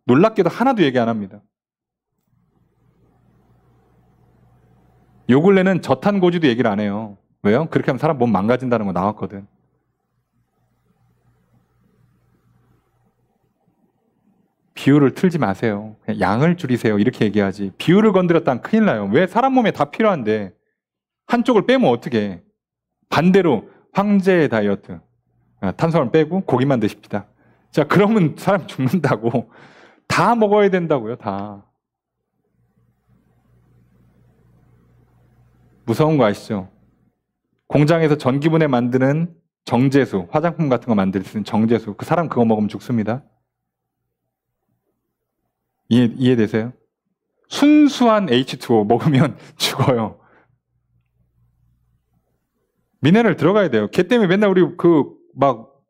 놀랍게도 하나도 얘기 안 합니다. 요 근래는 저탄고지도 얘기를 안 해요. 왜요? 그렇게 하면 사람 몸 망가진다는 거 나왔거든. 비율을 틀지 마세요. 그냥 양을 줄이세요. 이렇게 얘기하지. 비율을 건드렸다면 큰일 나요. 왜 사람 몸에 다 필요한데 한쪽을 빼면 어떻게 해? 반대로 황제의 다이어트. 탄수화물 빼고 고기만 드십시다. 자, 그러면 사람 죽는다고. 다 먹어야 된다고요, 다. 무서운 거 아시죠? 공장에서 전기분해 만드는 정제수, 화장품 같은 거 만들 수 있는 정제수. 그 사람 그거 먹으면 죽습니다. 이해되세요? 순수한 H2O 먹으면 죽어요. 미네랄 들어가야 돼요. 걔 때문에 맨날 우리 막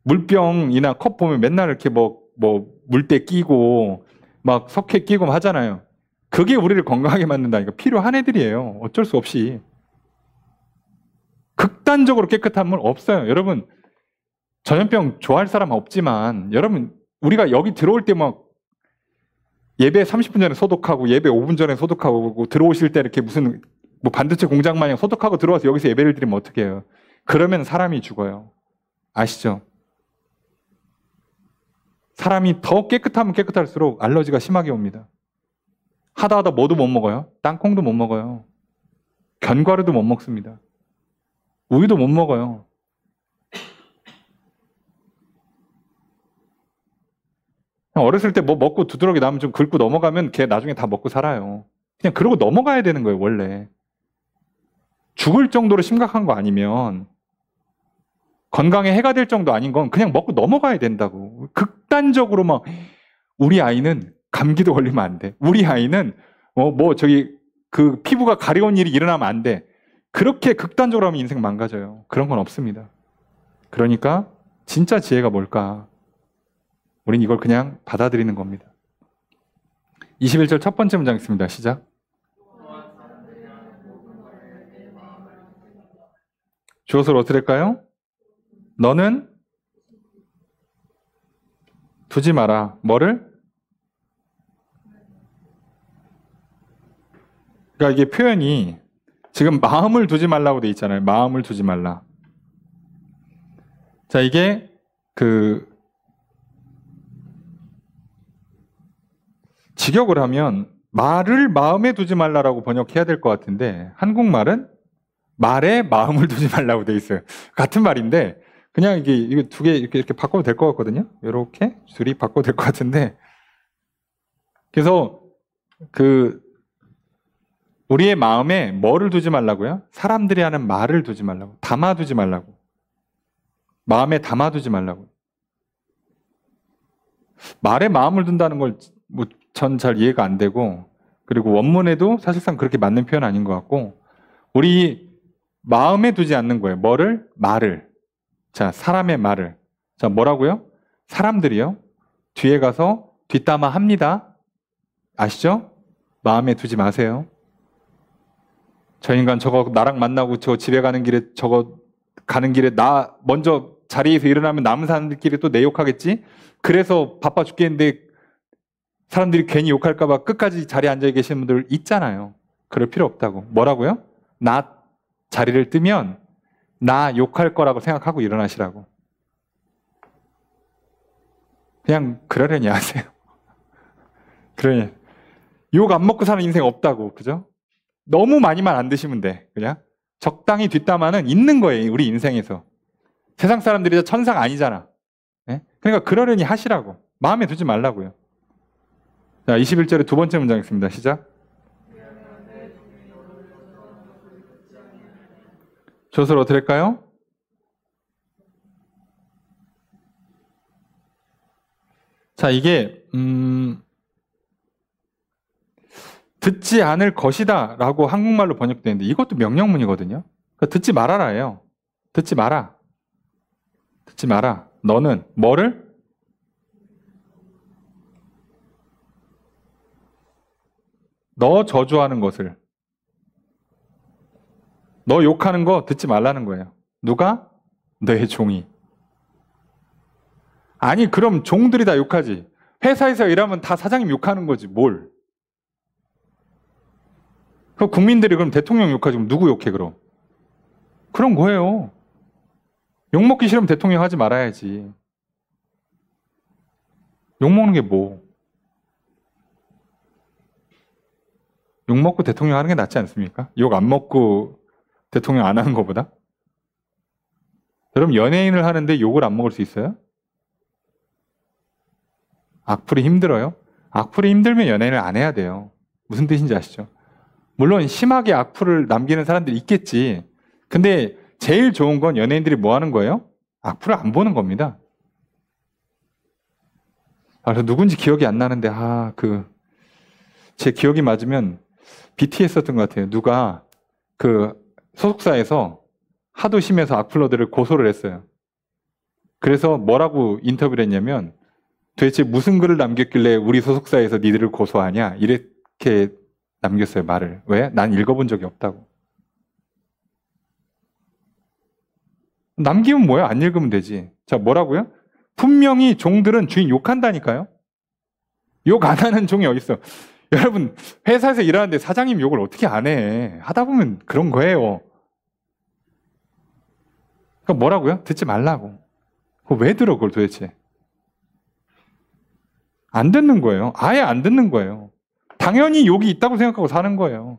물병이나 컵 보면 맨날 이렇게 뭐 물때 끼고 막 석회 끼고 하잖아요. 그게 우리를 건강하게 만든다니까. 필요한 애들이에요. 어쩔 수 없이. 극단적으로 깨끗한 물 없어요. 여러분 전염병 좋아할 사람 없지만 여러분 우리가 여기 들어올 때 막 예배 30분 전에 소독하고 예배 5분 전에 소독하고 들어오실 때 이렇게 무슨 뭐 반도체 공장 마냥 소독하고 들어와서 여기서 예배를 드리면 어떻게 해요? 그러면 사람이 죽어요. 아시죠? 사람이 더 깨끗하면 깨끗할수록 알러지가 심하게 옵니다. 하다 뭐도 못 먹어요. 땅콩도 못 먹어요. 견과류도 못 먹습니다. 우유도 못 먹어요. 어렸을 때 뭐 먹고 두드러기 나면 좀 긁고 넘어가면 걔 나중에 다 먹고 살아요. 그냥 그러고 넘어가야 되는 거예요, 원래. 죽을 정도로 심각한 거 아니면 건강에 해가 될 정도 아닌 건 그냥 먹고 넘어가야 된다고. 극단적으로 막 우리 아이는 감기도 걸리면 안 돼. 우리 아이는 그 피부가 가려운 일이 일어나면 안 돼. 그렇게 극단적으로 하면 인생 망가져요. 그런 건 없습니다. 그러니까 진짜 지혜가 뭘까? 우린 이걸 그냥 받아들이는 겁니다. 21절 첫 번째 문장 있습니다. 시작. 주어를 어떻게 할까요? 너는 두지 마라. 뭐를? 그러니까 이게 표현이 지금 마음을 두지 말라고 돼 있잖아요. 마음을 두지 말라. 자, 이게 직역을 하면 말을 마음에 두지 말라라고 번역해야 될 것 같은데 한국말은 말에 마음을 두지 말라고 돼 있어요. 같은 말인데 그냥 이게 두 개 이렇게 바꿔도 될 것 같거든요. 이렇게 둘이 바꿔도 될 것 같은데 그래서 우리의 마음에 뭐를 두지 말라고요? 사람들이 하는 말을 두지 말라고. 담아두지 말라고. 마음에 담아두지 말라고. 말에 마음을 둔다는 걸 전 잘 이해가 안 되고 그리고 원문에도 사실상 그렇게 맞는 표현 아닌 것 같고 우리 마음에 두지 않는 거예요. 뭐를? 말을. 자, 사람의 말을. 자, 뭐라고요? 사람들이요. 뒤에 가서 뒷담화 합니다. 아시죠? 마음에 두지 마세요. 저 인간 저거 나랑 만나고 저 집에 가는 길에 저거 가는 길에 나 먼저 자리에서 일어나면 남은 사람들끼리 또 내 욕하겠지? 그래서 바빠 죽겠는데 사람들이 괜히 욕할까 봐 끝까지 자리에 앉아 계시는 분들 있잖아요. 그럴 필요 없다고. 뭐라고요? 나 자리를 뜨면 나 욕할 거라고 생각하고 일어나시라고. 그냥 그러려니 하세요. 그러니 욕 안 먹고 사는 인생 없다고. 그죠? 너무 많이만 안 드시면 돼. 그냥 적당히 뒷담화는 있는 거예요. 우리 인생에서. 세상 사람들이 천사가 아니잖아. 네? 그러니까 그러려니 하시라고. 마음에 두지 말라고요. 자, 21절에 두 번째 문장 있습니다. 시작. 저서를 어떻게 할까요? 자, 이게 듣지 않을 것이다 라고 한국말로 번역되는데 이것도 명령문이거든요. 그러니까 듣지 말아라예요. 듣지 마라. 듣지 마라. 너는 뭐를? 너 저주하는 것을. 너 욕하는 거 듣지 말라는 거예요. 누가? 너의 종이. 아니 그럼 종들이 다 욕하지. 회사에서 일하면 다 사장님 욕하는 거지 뭘. 그럼 국민들이 그럼 대통령 욕하지 그럼 누구 욕해 그럼? 그런 거예요. 욕먹기 싫으면 대통령 하지 말아야지. 욕먹는 게 뭐? 욕먹고 대통령 하는 게 낫지 않습니까? 욕 안 먹고 대통령 안 하는 것보다? 여러분 연예인을 하는데 욕을 안 먹을 수 있어요? 악플이 힘들어요? 악플이 힘들면 연예인을 안 해야 돼요. 무슨 뜻인지 아시죠? 물론 심하게 악플을 남기는 사람들이 있겠지. 근데 제일 좋은 건 연예인들이 뭐 하는 거예요? 악플을 안 보는 겁니다. 그래서 누군지 기억이 안 나는데 제 기억이 맞으면 BTS였던 것 같아요. 누가 소속사에서 하도 심해서 악플러들을 고소를 했어요. 그래서 뭐라고 인터뷰를 했냐면 도대체 무슨 글을 남겼길래 우리 소속사에서 니들을 고소하냐 이렇게 남겼어요. 말을. 왜? 난 읽어본 적이 없다고. 남기면 뭐야? 안 읽으면 되지. 자, 뭐라고요? 분명히 종들은 주인 욕한다니까요. 욕 안 하는 종이 어딨어. 여러분 회사에서 일하는데 사장님 욕을 어떻게 안 해. 하다 보면 그런 거예요. 그러니까 뭐라고요? 듣지 말라고. 그거 왜 들어 그걸 도대체. 안 듣는 거예요. 아예 안 듣는 거예요. 당연히 욕이 있다고 생각하고 사는 거예요.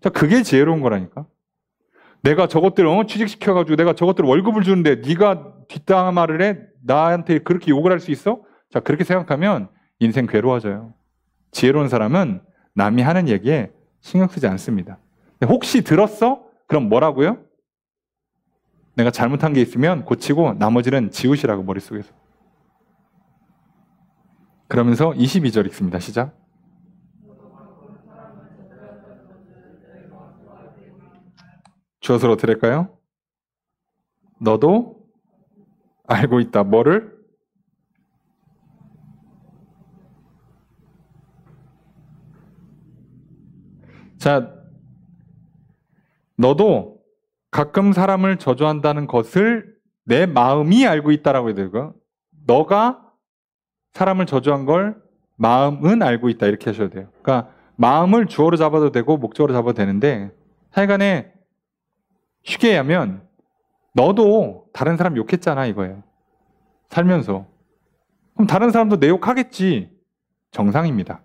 자, 그게 지혜로운 거라니까. 내가 저것들을 취직시켜가지고 내가 저것들 월급을 주는데 네가 뒷담화를 해? 나한테 그렇게 욕을 할 수 있어? 자, 그렇게 생각하면 인생 괴로워져요. 지혜로운 사람은 남이 하는 얘기에 신경 쓰지 않습니다. 혹시 들었어? 그럼 뭐라고요? 내가 잘못한 게 있으면 고치고 나머지는 지우시라고 머릿속에서. 그러면서 22절 읽습니다. 시작. 주어서로 어떻게 될까요? 너도 알고 있다. 뭐를? 자, 너도 가끔 사람을 저주한다는 것을 내 마음이 알고 있다라고 해야 되고, 너가 사람을 저주한 걸 마음은 알고 있다 이렇게 하셔야 돼요. 그러니까 마음을 주어로 잡아도 되고 목적으로 잡아도 되는데, 하여간에 쉽게 얘기하면 너도 다른 사람 욕했잖아 이거예요. 살면서. 그럼 다른 사람도 내 욕하겠지. 정상입니다.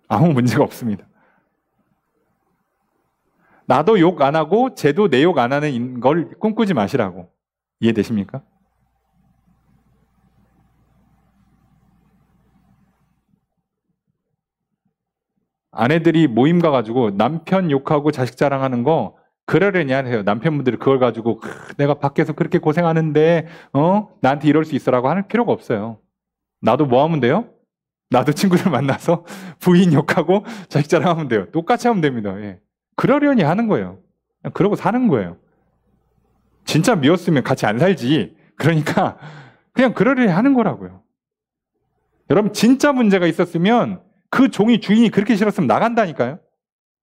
아무 문제가 없습니다. 나도 욕 안 하고 쟤도 내 욕 안 하는 걸 꿈꾸지 마시라고. 이해되십니까? 아내들이 모임 가가지고 남편 욕하고 자식 자랑하는 거 그러려니 하세요. 남편분들이 그걸 가지고 내가 밖에서 그렇게 고생하는데 나한테 이럴 수 있어라고 할 필요가 없어요. 나도 뭐 하면 돼요? 나도 친구들 만나서 부인 욕하고 자식 자랑하면 돼요. 똑같이 하면 됩니다. 예. 그러려니 하는 거예요. 그냥 그러고 사는 거예요. 진짜 미웠으면 같이 안 살지. 그러니까 그냥 그러려니 하는 거라고요. 여러분 진짜 문제가 있었으면 그 종이 주인이 그렇게 싫었으면 나간다니까요.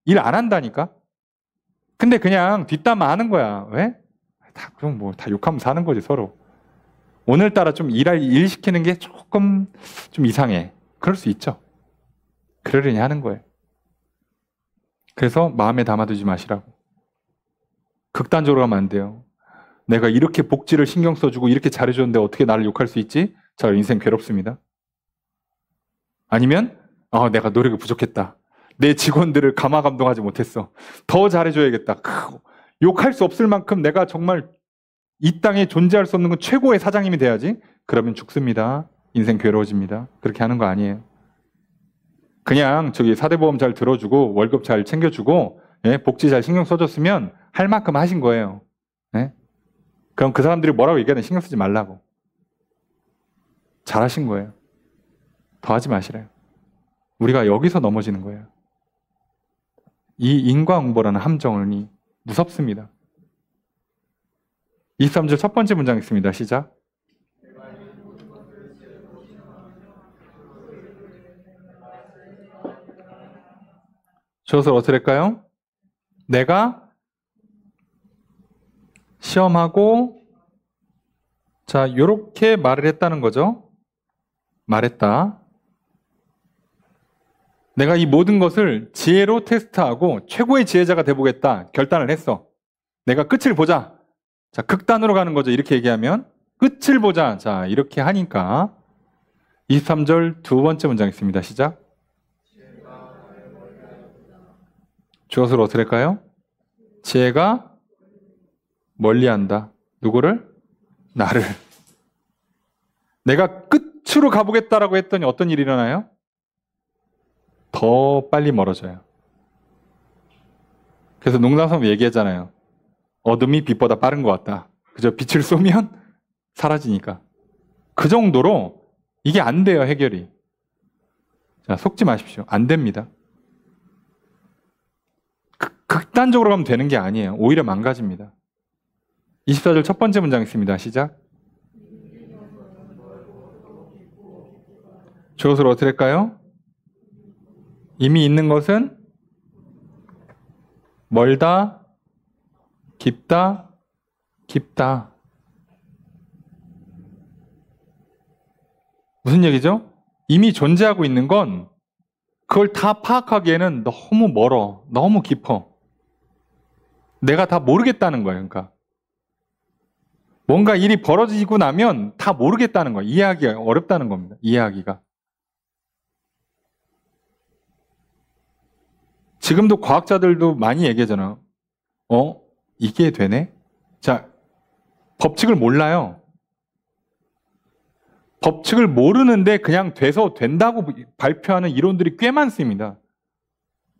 일 안 한다니까. 근데 그냥 뒷담화 하는 거야. 왜? 그럼 뭐 다 욕하면 사는 거지 서로. 오늘따라 좀 일 시키는 게 조금 좀 이상해. 그럴 수 있죠. 그러려니 하는 거예요. 그래서 마음에 담아두지 마시라고. 극단적으로 가면 안 돼요. 내가 이렇게 복지를 신경 써주고 이렇게 잘해줬는데 어떻게 나를 욕할 수 있지? 저 인생 괴롭습니다. 아니면 내가 노력이 부족했다. 내 직원들을 감화감동하지 못했어. 더 잘해줘야겠다. 욕할 수 없을 만큼 내가 정말 이 땅에 존재할 수 없는 건 최고의 사장님이 돼야지. 그러면 죽습니다. 인생 괴로워집니다. 그렇게 하는 거 아니에요. 그냥 저기 사대보험 잘 들어주고 월급 잘 챙겨주고 복지 잘 신경 써줬으면 할 만큼 하신 거예요. 그럼 그 사람들이 뭐라고 얘기하든 신경 쓰지 말라고. 잘하신 거예요. 더 하지 마시래요. 우리가 여기서 넘어지는 거예요. 이 인과응보라는 함정이 무섭습니다. 23절 첫 번째 문장 있습니다. 시작. 저것을 어떻게 할까요? 내가 시험하고 자 요렇게 말을 했다는 거죠. 말했다. 내가 이 모든 것을 지혜로 테스트하고 최고의 지혜자가 돼보겠다. 결단을 했어. 내가 끝을 보자. 자, 극단으로 가는 거죠. 이렇게 얘기하면 끝을 보자. 자, 이렇게 하니까 23절 두 번째 문장 있습니다. 시작. 주어서로 어떻게 할까요? 지혜가 멀리한다. 누구를? 나를. 내가 끝으로 가보겠다라고 했더니 어떤 일이 일어나요? 더 빨리 멀어져요. 그래서 농담삼아 얘기하잖아요. 어둠이 빛보다 빠른 것 같다. 그저 빛을 쏘면 사라지니까. 그 정도로 이게 안 돼요, 해결이. 자, 속지 마십시오. 안 됩니다. 극단적으로 가면 되는 게 아니에요. 오히려 망가집니다. 24절 첫 번째 문장 있습니다. 시작. 저것을 어떻게 할까요? 이미 있는 것은 멀다, 깊다, 깊다. 무슨 얘기죠? 이미 존재하고 있는 건 그걸 다 파악하기에는 너무 멀어, 너무 깊어. 내가 다 모르겠다는 거예요. 그러니까 뭔가 일이 벌어지고 나면 다 모르겠다는 거예요. 이해하기가 어렵다는 겁니다. 이해하기가. 지금도 과학자들도 많이 얘기하잖아요. 이게 되네? 자, 법칙을 몰라요. 법칙을 모르는데 그냥 돼서 된다고 발표하는 이론들이 꽤 많습니다.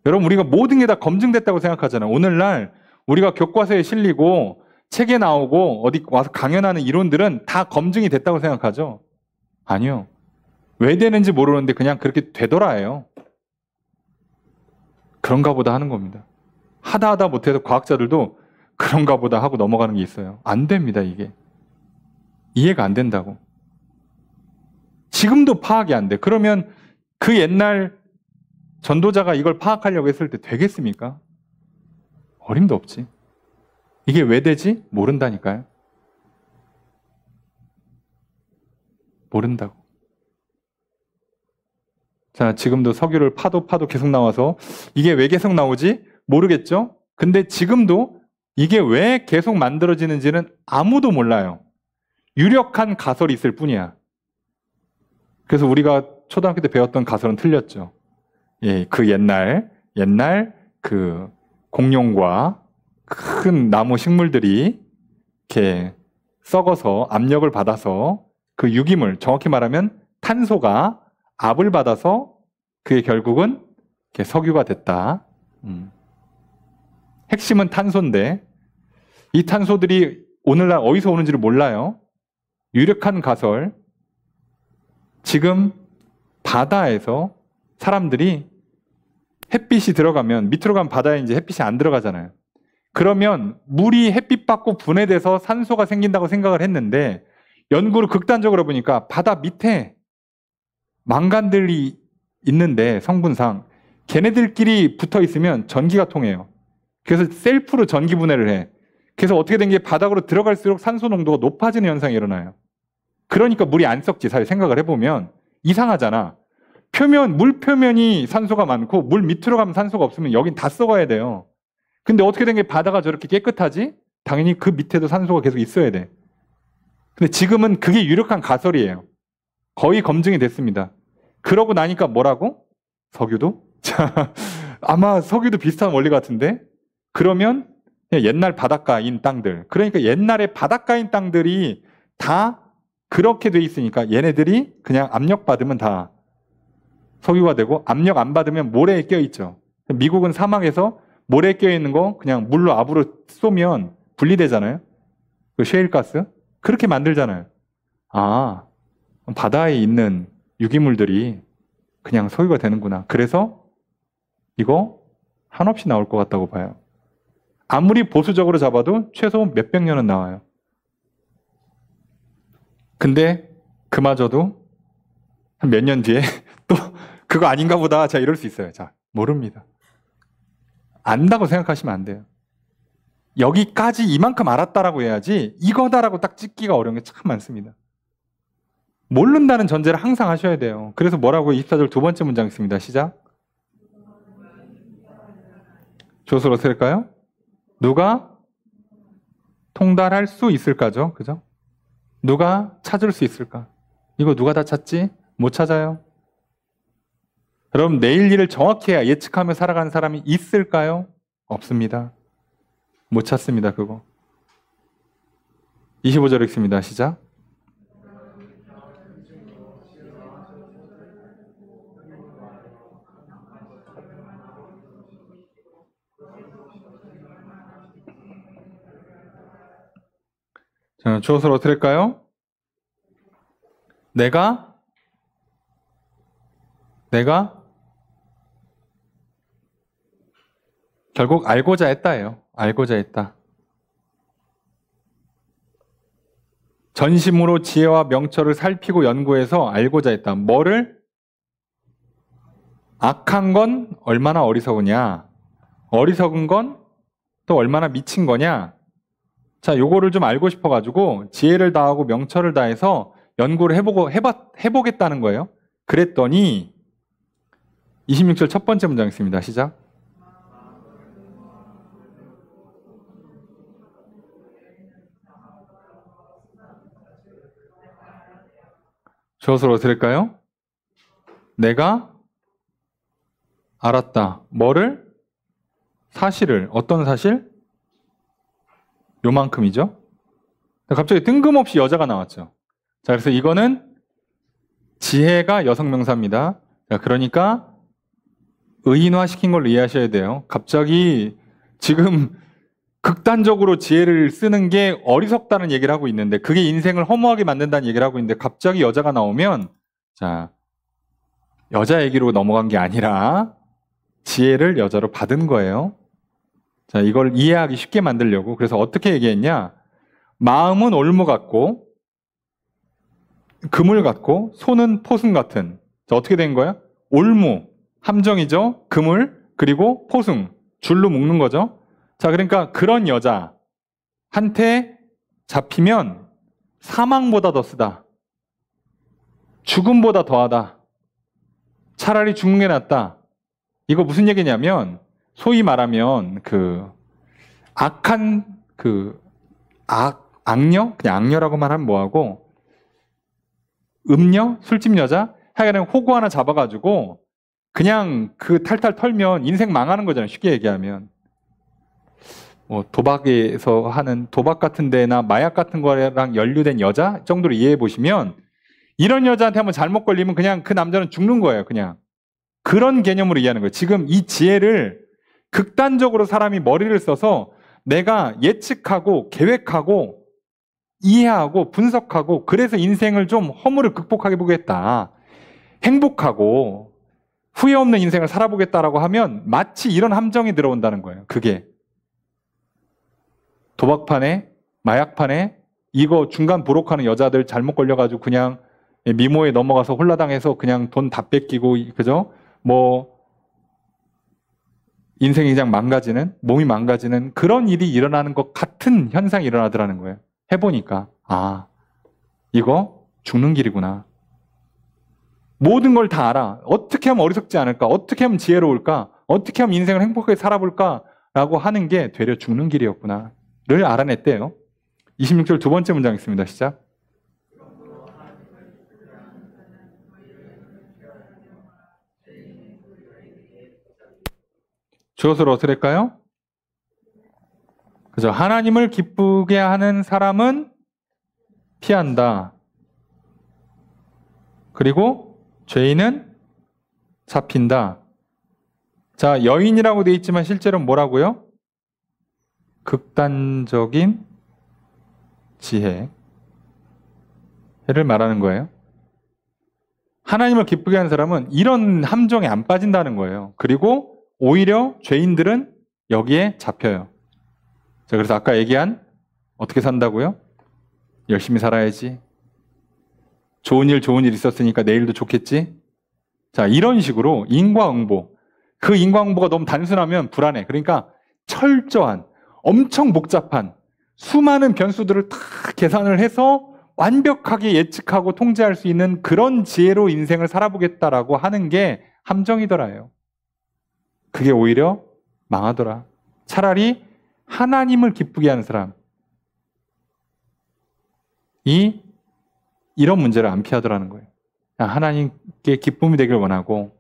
여러분, 우리가 모든 게 다 검증됐다고 생각하잖아요. 오늘날 우리가 교과서에 실리고 책에 나오고 어디 와서 강연하는 이론들은 다 검증이 됐다고 생각하죠? 아니요. 왜 되는지 모르는데 그냥 그렇게 되더라예요. 그런가 보다 하는 겁니다. 하다 못해서 과학자들도 그런가 보다 하고 넘어가는 게 있어요. 안 됩니다, 이게. 이해가 안 된다고. 지금도 파악이 안 돼. 그러면 그 옛날 전도자가 이걸 파악하려고 했을 때 되겠습니까? 어림도 없지. 이게 왜 되지? 모른다니까요. 모른다고. 자, 지금도 석유를 파도 계속 나와서 이게 왜 계속 나오지? 모르겠죠? 근데 지금도 이게 왜 계속 만들어지는지는 아무도 몰라요. 유력한 가설이 있을 뿐이야. 그래서 우리가 초등학교 때 배웠던 가설은 틀렸죠. 예, 그 옛날 그 공룡과 큰 나무 식물들이 이렇게 썩어서 압력을 받아서 그 유기물, 정확히 말하면 탄소가 압을 받아서 그게 결국은 이렇게 석유가 됐다. 핵심은 탄소인데 이 탄소들이 오늘날 어디서 오는지를 몰라요. 유력한 가설. 지금 바다에서 사람들이 햇빛이 들어가면 밑으로 가면 바다에 이제 햇빛이 안 들어가잖아요. 그러면 물이 햇빛 받고 분해돼서 산소가 생긴다고 생각을 했는데 연구를 극단적으로 보니까 바다 밑에 망간들이 있는데 성분상 걔네들끼리 붙어 있으면 전기가 통해요. 그래서 셀프로 전기 분해를 해. 그래서 어떻게 된 게 바닥으로 들어갈수록 산소 농도가 높아지는 현상이 일어나요. 그러니까 물이 안 썩지. 사실 생각을 해보면 이상하잖아. 물 표면이 산소가 많고 물 밑으로 가면 산소가 없으면 여긴 다 썩어야 돼요. 근데 어떻게 된 게 바다가 저렇게 깨끗하지? 당연히 그 밑에도 산소가 계속 있어야 돼. 근데 지금은 그게 유력한 가설이에요. 거의 검증이 됐습니다. 그러고 나니까 뭐라고? 석유도? 자, 아마 석유도 비슷한 원리 같은데? 그러면 옛날 바닷가인 땅들, 그러니까 옛날에 바닷가인 땅들이 다 그렇게 돼 있으니까 얘네들이 그냥 압력 받으면 다 석유가 되고 압력 안 받으면 모래에 껴있죠. 미국은 사막에서 모래에 껴있는 거 그냥 물로 압으로 쏘면 분리되잖아요. 그 셰일가스. 그렇게 만들잖아요. 아, 바다에 있는 유기물들이 그냥 석유가 되는구나. 그래서 이거 한없이 나올 것 같다고 봐요. 아무리 보수적으로 잡아도 최소 몇백 년은 나와요. 근데 그마저도 한 몇 년 뒤에 또 그거 아닌가 보다. 자, 이럴 수 있어요. 자, 모릅니다. 안다고 생각하시면 안 돼요. 여기까지 이만큼 알았다라고 해야지 이거다라고 딱 찍기가 어려운 게 참 많습니다. 모른다는 전제를 항상 하셔야 돼요. 그래서 뭐라고 24절 두 번째 문장 있습니다. 시작. 조수로 쓸까요? 누가 통달할 수 있을까죠? 그죠? 누가 찾을 수 있을까? 이거 누가 다 찾지? 못 찾아요. 여러분, 내일 일을 정확히 예측하며 살아가는 사람이 있을까요? 없습니다. 못 찾습니다, 그거. 25절 읽습니다. 시작. 자, 주어서로 어떻게 할까요? 내가 결국 알고자 했다예요. 알고자 했다. 전심으로 지혜와 명철을 살피고 연구해서 알고자 했다. 뭐를? 악한 건 얼마나 어리석으냐? 어리석은 건 또 얼마나 미친 거냐? 자, 요거를 좀 알고 싶어가지고 지혜를 다하고 명철을 다해서 연구를 해보겠다는 거예요. 그랬더니 26절 첫 번째 문장 있습니다. 시작. 주어서로 어떻게 될까요? 내가 알았다. 뭐를? 사실을. 어떤 사실? 요만큼이죠. 갑자기 뜬금없이 여자가 나왔죠. 자, 그래서 이거는 지혜가 여성 명사입니다. 자, 그러니까 의인화시킨 걸로 이해하셔야 돼요. 갑자기 지금 극단적으로 지혜를 쓰는 게 어리석다는 얘기를 하고 있는데 그게 인생을 허무하게 만든다는 얘기를 하고 있는데 갑자기 여자가 나오면 자, 여자 얘기로 넘어간 게 아니라 지혜를 여자로 받은 거예요. 자, 이걸 이해하기 쉽게 만들려고. 그래서 어떻게 얘기했냐? 마음은 올무 같고, 그물 같고, 손은 포승 같은. 자, 어떻게 된 거야? 올무, 함정이죠? 그물, 그리고 포승, 줄로 묶는 거죠? 자, 그러니까 그런 여자한테 잡히면 사망보다 더 쓰다. 죽음보다 더하다. 차라리 죽는 게 낫다. 이거 무슨 얘기냐면, 소위 말하면 악한 악녀? 그냥 악녀라고만 하면 뭐하고, 음녀? 술집 여자? 하여간 호구 하나 잡아가지고 그냥 그 탈탈 털면 인생 망하는 거잖아요. 쉽게 얘기하면. 뭐 도박에서 하는 도박 같은 데나 마약 같은 거랑 연루된 여자 정도로 이해해 보시면, 이런 여자한테 한번 잘못 걸리면 그냥 그 남자는 죽는 거예요. 그냥. 그런 개념으로 이해하는 거예요. 지금 이 지혜를 극단적으로 사람이 머리를 써서 내가 예측하고 계획하고 이해하고 분석하고, 그래서 인생을 좀 허물을 극복하게 보겠다. 행복하고 후회 없는 인생을 살아보겠다라고 하면 마치 이런 함정이 들어온다는 거예요. 그게 도박판에, 마약판에 이거 중간 부록하는 여자들 잘못 걸려가지고 그냥 미모에 넘어가서 홀라당해서 그냥 돈 다 뺏기고, 그죠? 뭐 인생이 그냥 망가지는, 몸이 망가지는 그런 일이 일어나는 것 같은 현상이 일어나더라는 거예요. 해보니까 이거 죽는 길이구나. 모든 걸 다 알아. 어떻게 하면 어리석지 않을까? 어떻게 하면 지혜로울까? 어떻게 하면 인생을 행복하게 살아볼까? 라고 하는 게 되려 죽는 길이었구나 를 알아냈대요. 26절 두 번째 문장 있습니다. 시작. 주어서로 어떻게 될까요? 그죠? 하나님을 기쁘게 하는 사람은 피한다. 그리고 죄인은 잡힌다. 자, 여인이라고 되어 있지만 실제로는 뭐라고요? 극단적인 지혜를 말하는 거예요. 하나님을 기쁘게 하는 사람은 이런 함정에 안 빠진다는 거예요. 그리고 오히려 죄인들은 여기에 잡혀요. 자, 그래서 아까 얘기한 어떻게 산다고요? 열심히 살아야지. 좋은 일 있었으니까 내일도 좋겠지? 자, 이런 식으로 인과응보. 그 인과응보가 너무 단순하면 불안해. 그러니까 철저한, 엄청 복잡한 수많은 변수들을 다 계산을 해서 완벽하게 예측하고 통제할 수 있는 그런 지혜로 인생을 살아보겠다라고 하는 게 함정이더라요. 그게 오히려 망하더라. 차라리 하나님을 기쁘게 하는 사람이 이런 문제를 안 피하더라는 거예요. 하나님께 기쁨이 되길 원하고,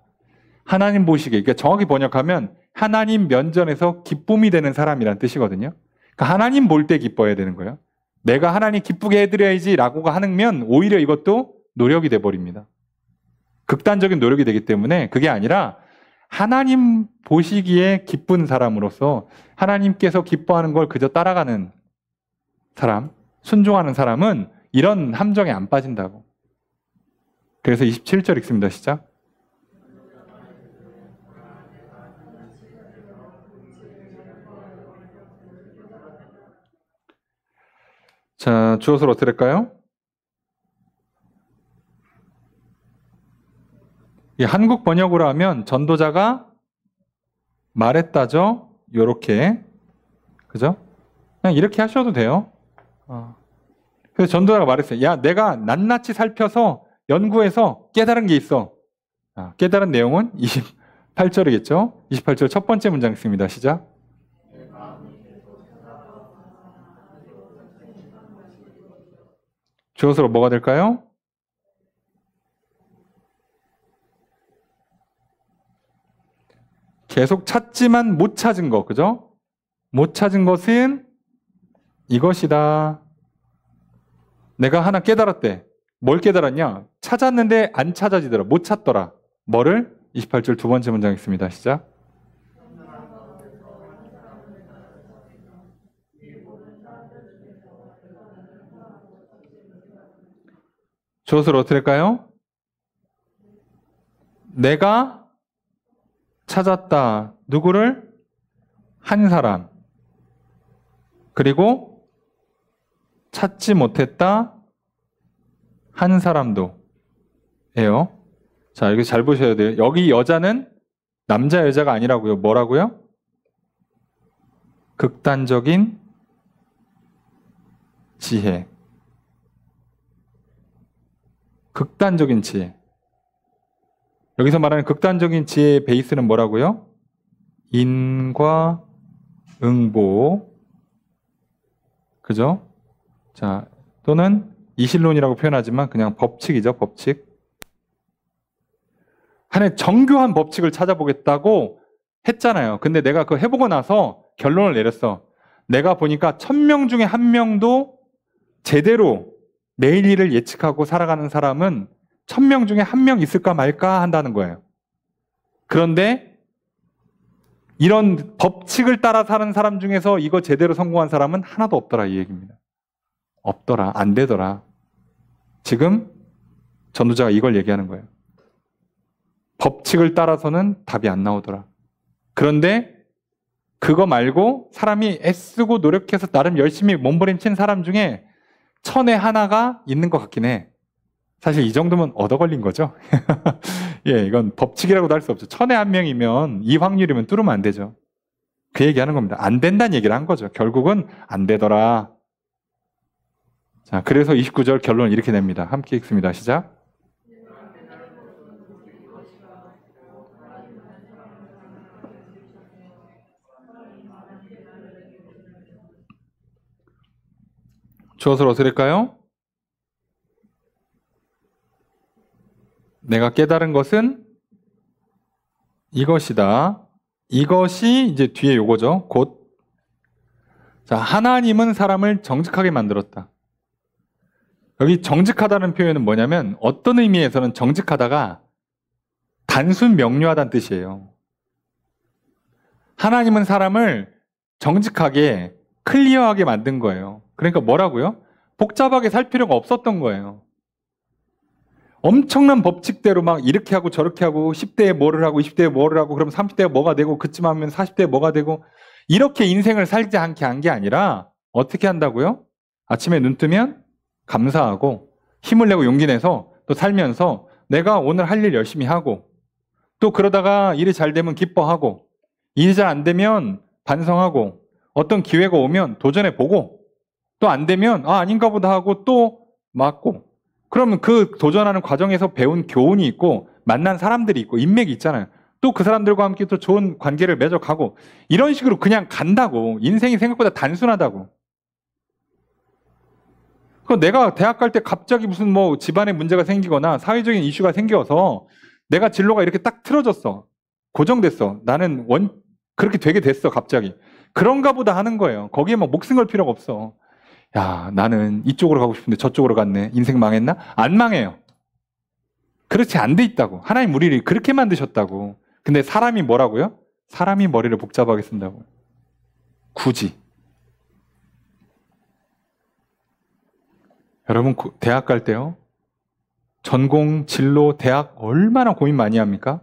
하나님 보시기에, 그러니까 정확히 번역하면 하나님 면전에서 기쁨이 되는 사람이란 뜻이거든요. 그러니까 하나님 볼 때 기뻐해야 되는 거예요. 내가 하나님 기쁘게 해드려야지 라고 하면 오히려 이것도 노력이 돼버립니다. 극단적인 노력이 되기 때문에 그게 아니라 하나님 보시기에 기쁜 사람으로서 하나님께서 기뻐하는 걸 그저 따라가는 사람, 순종하는 사람은 이런 함정에 안 빠진다고. 그래서 27절 읽습니다. 시작. 자, 주어서로 어떻게 될까요? 한국 번역으로 하면 전도자가 말했다죠. 요렇게. 그죠? 그냥 이렇게 하셔도 돼요. 그래서 전도자가 말했어요. 야, 내가 낱낱이 살펴서 연구해서 깨달은 게 있어. 깨달은 내용은 28절이겠죠? 28절 첫 번째 문장 있습니다. 시작. 주어서로 뭐가 될까요? 계속 찾지만 못 찾은 것, 그죠? 못 찾은 것은 이것이다. 내가 하나 깨달았대. 뭘 깨달았냐? 찾았는데 안 찾아지더라. 못 찾더라. 뭐를? 28절 두 번째 문장 있습니다. 시작. 주어서로 어떻게 될까요? 내가 찾았다. 누구를? 한 사람. 그리고 찾지 못했다 한 사람도 예요. 자, 여기 잘 보셔야 돼요. 여기 여자는 남자 여자가 아니라고요. 뭐라고요? 극단적인 지혜. 극단적인 지혜. 여기서 말하는 극단적인 지혜의 베이스는 뭐라고요? 인과응보. 그죠? 자, 또는 이실론이라고 표현하지만 그냥 법칙이죠, 법칙. 하나의 정교한 법칙을 찾아보겠다고 했잖아요. 근데 내가 그거 해보고 나서 결론을 내렸어. 내가 보니까 1000명 중에 1명도 제대로 내일 일을 예측하고 살아가는 사람은 1000명 중에 1명 있을까 말까 한다는 거예요. 그런데 이런 법칙을 따라 사는 사람 중에서 이거 제대로 성공한 사람은 하나도 없더라, 이 얘기입니다. 없더라, 안 되더라. 지금 전도자가 이걸 얘기하는 거예요. 법칙을 따라서는 답이 안 나오더라. 그런데 그거 말고 사람이 애쓰고 노력해서 나름 열심히 몸부림친 사람 중에 1000에 하나가 있는 것 같긴 해. 사실 이 정도면 얻어 걸린 거죠. 예, 이건 법칙이라고도 할 수 없죠. 1000에 1명이면 이 확률이면 뚫으면 안 되죠. 그 얘기하는 겁니다. 안 된다는 얘기를 한 거죠. 결국은 안 되더라. 자, 그래서 29절 결론을 이렇게 냅니다. 함께 읽습니다. 시작. 주어를 어떻게 될까요? 내가 깨달은 것은 이것이다. 이것이 이제 뒤에 요거죠. 곧. 자, 하나님은 사람을 정직하게 만들었다. 여기 정직하다는 표현은 뭐냐면 어떤 의미에서는 정직하다가 단순 명료하다는 뜻이에요. 하나님은 사람을 정직하게 클리어하게 만든 거예요. 그러니까 뭐라고요? 복잡하게 살 필요가 없었던 거예요. 엄청난 법칙대로 막 이렇게 하고 저렇게 하고 10대에 뭐를 하고 20대에 뭐를 하고 그럼 30대에 뭐가 되고 그쯤 하면 40대에 뭐가 되고 이렇게 인생을 살지 않게 한 게 아니라 어떻게 한다고요? 아침에 눈 뜨면 감사하고 힘을 내고 용기 내서 또 살면서 내가 오늘 할 일 열심히 하고 또 그러다가 일이 잘 되면 기뻐하고 일이 잘 안 되면 반성하고 어떤 기회가 오면 도전해보고 또 안 되면 아닌가 보다 하고 또 맞고 그러면 그 도전하는 과정에서 배운 교훈이 있고 만난 사람들이 있고 인맥이 있잖아요. 또 그 사람들과 함께 또 좋은 관계를 맺어가고 이런 식으로 그냥 간다고. 인생이 생각보다 단순하다고. 내가 대학 갈 때 갑자기 무슨 뭐 집안에 문제가 생기거나 사회적인 이슈가 생겨서 내가 진로가 이렇게 딱 틀어졌어. 고정됐어. 나는 그렇게 되게 됐어 갑자기. 그런가 보다 하는 거예요. 거기에 막 목숨 걸 필요가 없어. 야, 나는 이쪽으로 가고 싶은데 저쪽으로 갔네. 인생 망했나? 안 망해요. 그렇지 안 돼 있다고. 하나님 우리를 그렇게 만드셨다고. 근데 사람이 뭐라고요? 사람이 머리를 복잡하게 쓴다고. 굳이. 여러분 대학 갈 때요. 전공, 진로, 대학 얼마나 고민 많이 합니까?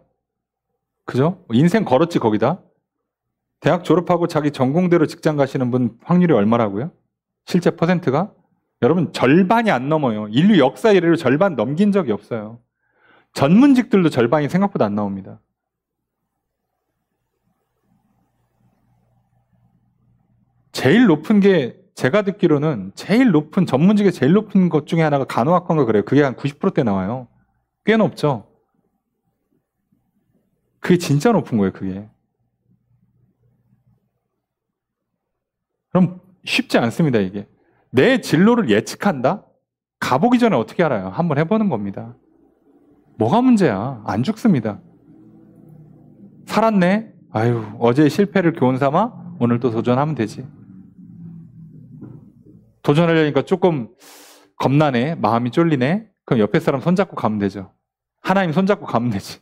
그죠? 인생 걸었지 거기다. 대학 졸업하고 자기 전공대로 직장 가시는 분 확률이 얼마라고요? 실제 퍼센트가? 여러분 절반이 안 넘어요. 인류 역사 이래로 절반 넘긴 적이 없어요. 전문직들도 절반이 생각보다 안 나옵니다. 제일 높은 게 제가 듣기로는 제일 높은 전문직의 제일 높은 것 중에 하나가 간호학과인가 그래요. 그게 한 90%대 나와요. 꽤 높죠. 그게 진짜 높은 거예요. 그게. 그럼 쉽지 않습니다. 이게. 내 진로를 예측한다? 가보기 전에 어떻게 알아요? 한번 해보는 겁니다. 뭐가 문제야? 안 죽습니다. 살았네? 아유, 어제 실패를 교훈 삼아 오늘 또 도전하면 되지. 도전하려니까 조금 겁나네. 마음이 쫄리네. 그럼 옆에 사람 손잡고 가면 되죠. 하나님 손잡고 가면 되지.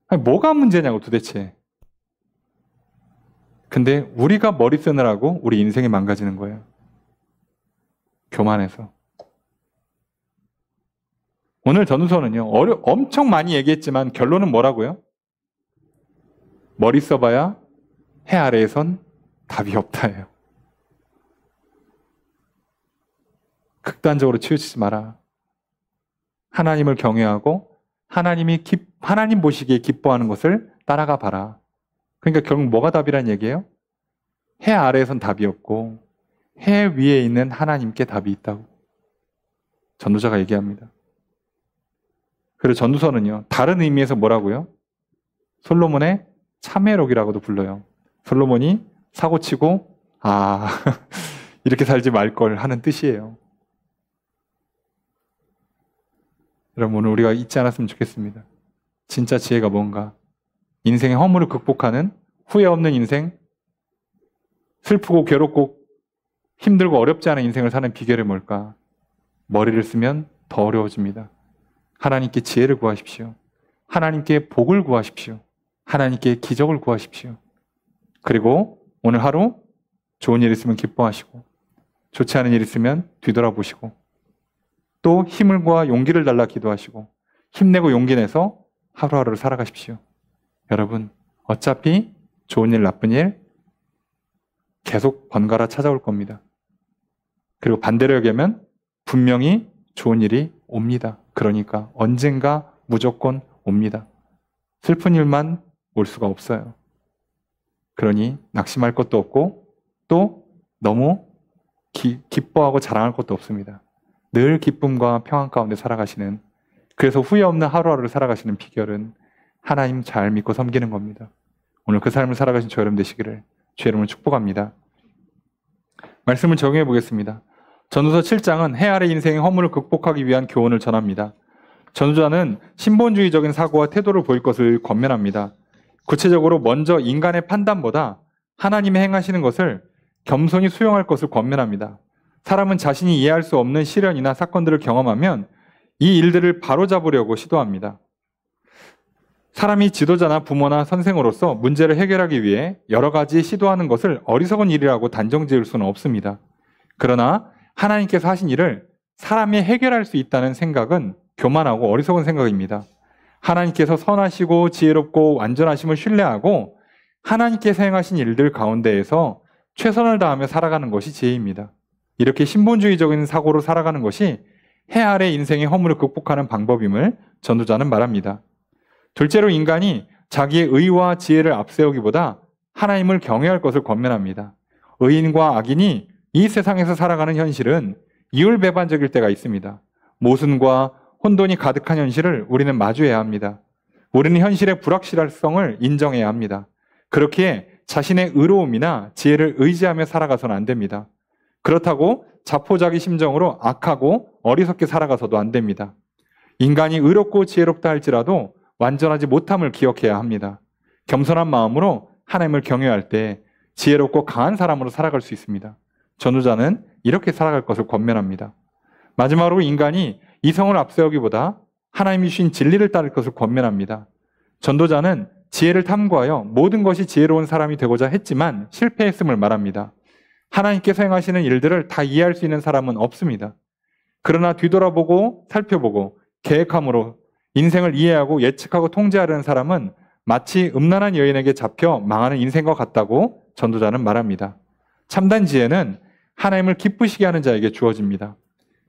아니, 뭐가 문제냐고 도대체. 근데 우리가 머리 쓰느라고 우리 인생이 망가지는 거예요. 교만해서. 오늘 전도서는요. 엄청 많이 얘기했지만 결론은 뭐라고요? 머리 써봐야 해 아래에선 답이 없다예요. 극단적으로 치우치지 마라. 하나님을 경외하고 하나님 보시기에 기뻐하는 것을 따라가 봐라. 그러니까 결국 뭐가 답이란 얘기예요? 해 아래에선 답이 없고 해 위에 있는 하나님께 답이 있다고 전도자가 얘기합니다. 그리고 전도서는요, 다른 의미에서 뭐라고요? 솔로몬의 참회록이라고도 불러요. 솔로몬이 사고치고 이렇게 살지 말걸 하는 뜻이에요. 여러분, 오늘 우리가 잊지 않았으면 좋겠습니다. 진짜 지혜가 뭔가, 인생의 허물을 극복하는 후회 없는 인생, 슬프고 괴롭고 힘들고 어렵지 않은 인생을 사는 비결이 뭘까? 머리를 쓰면 더 어려워집니다. 하나님께 지혜를 구하십시오. 하나님께 복을 구하십시오. 하나님께 기적을 구하십시오. 그리고 오늘 하루 좋은 일 있으면 기뻐하시고, 좋지 않은 일 있으면 뒤돌아보시고, 또 힘을 구하 용기를 달라 기도하시고, 힘내고 용기 내서 하루하루를 살아가십시오. 여러분, 어차피 좋은 일 나쁜 일 계속 번갈아 찾아올 겁니다. 그리고 반대로 얘기하면 분명히 좋은 일이 옵니다. 그러니까 언젠가 무조건 옵니다. 슬픈 일만 올 수가 없어요. 그러니 낙심할 것도 없고 또 너무 기뻐하고 자랑할 것도 없습니다. 늘 기쁨과 평안 가운데 살아가시는, 그래서 후회 없는 하루하루를 살아가시는 비결은 하나님 잘 믿고 섬기는 겁니다. 오늘 그 삶을 살아가신 저 여러분 되시기를 주의 이름으로 축복합니다. 말씀을 적용해 보겠습니다. 전도서 7장은 해 아래 인생의 허물을 극복하기 위한 교훈을 전합니다. 전도자는 신본주의적인 사고와 태도를 보일 것을 권면합니다. 구체적으로 먼저 인간의 판단보다 하나님이 행하시는 것을 겸손히 수용할 것을 권면합니다. 사람은 자신이 이해할 수 없는 시련이나 사건들을 경험하면 이 일들을 바로잡으려고 시도합니다. 사람이 지도자나 부모나 선생으로서 문제를 해결하기 위해 여러 가지 시도하는 것을 어리석은 일이라고 단정 지을 수는 없습니다. 그러나 하나님께서 하신 일을 사람이 해결할 수 있다는 생각은 교만하고 어리석은 생각입니다. 하나님께서 선하시고 지혜롭고 완전하심을 신뢰하고 하나님께서 행하신 일들 가운데에서 최선을 다하며 살아가는 것이 지혜입니다. 이렇게 신본주의적인 사고로 살아가는 것이 해 아래 인생의 허물을 극복하는 방법임을 전도자는 말합니다. 둘째로 인간이 자기의 의와 지혜를 앞세우기보다 하나님을 경외할 것을 권면합니다. 의인과 악인이 이 세상에서 살아가는 현실은 이율배반적일 때가 있습니다. 모순과 혼돈이 가득한 현실을 우리는 마주해야 합니다. 우리는 현실의 불확실성을 인정해야 합니다. 그렇기에 자신의 의로움이나 지혜를 의지하며 살아가서는 안 됩니다. 그렇다고 자포자기 심정으로 악하고 어리석게 살아가서도 안 됩니다. 인간이 의롭고 지혜롭다 할지라도 완전하지 못함을 기억해야 합니다. 겸손한 마음으로 하나님을 경외할 때 지혜롭고 강한 사람으로 살아갈 수 있습니다. 전도자는 이렇게 살아갈 것을 권면합니다. 마지막으로 인간이 이성을 앞세우기보다 하나님이 주신 진리를 따를 것을 권면합니다. 전도자는 지혜를 탐구하여 모든 것이 지혜로운 사람이 되고자 했지만 실패했음을 말합니다. 하나님께서 행하시는 일들을 다 이해할 수 있는 사람은 없습니다. 그러나 뒤돌아보고 살펴보고 계획함으로 인생을 이해하고 예측하고 통제하려는 사람은 마치 음란한 여인에게 잡혀 망하는 인생과 같다고 전도자는 말합니다. 참된 지혜는 하나님을 기쁘시게 하는 자에게 주어집니다.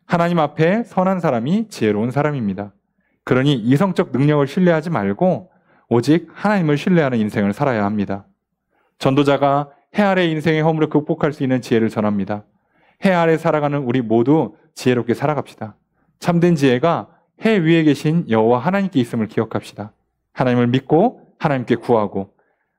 하나님 앞에 선한 사람이 지혜로운 사람입니다. 그러니 이성적 능력을 신뢰하지 말고 오직 하나님을 신뢰하는 인생을 살아야 합니다. 전도자가 해 아래 인생의 허물을 극복할 수 있는 지혜를 전합니다. 해 아래 살아가는 우리 모두 지혜롭게 살아갑시다. 참된 지혜가 해 위에 계신 여호와 하나님께 있음을 기억합시다. 하나님을 믿고 하나님께 구하고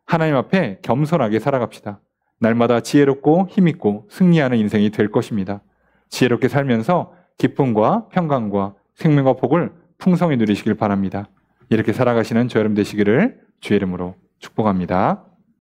하나님 앞에 겸손하게 살아갑시다. 날마다 지혜롭고 힘있고 승리하는 인생이 될 것입니다. 지혜롭게 살면서 기쁨과 평강과 생명과 복을 풍성히 누리시길 바랍니다. 이렇게 살아가시는 저 여러분 되시기를 주의 이름으로 축복합니다.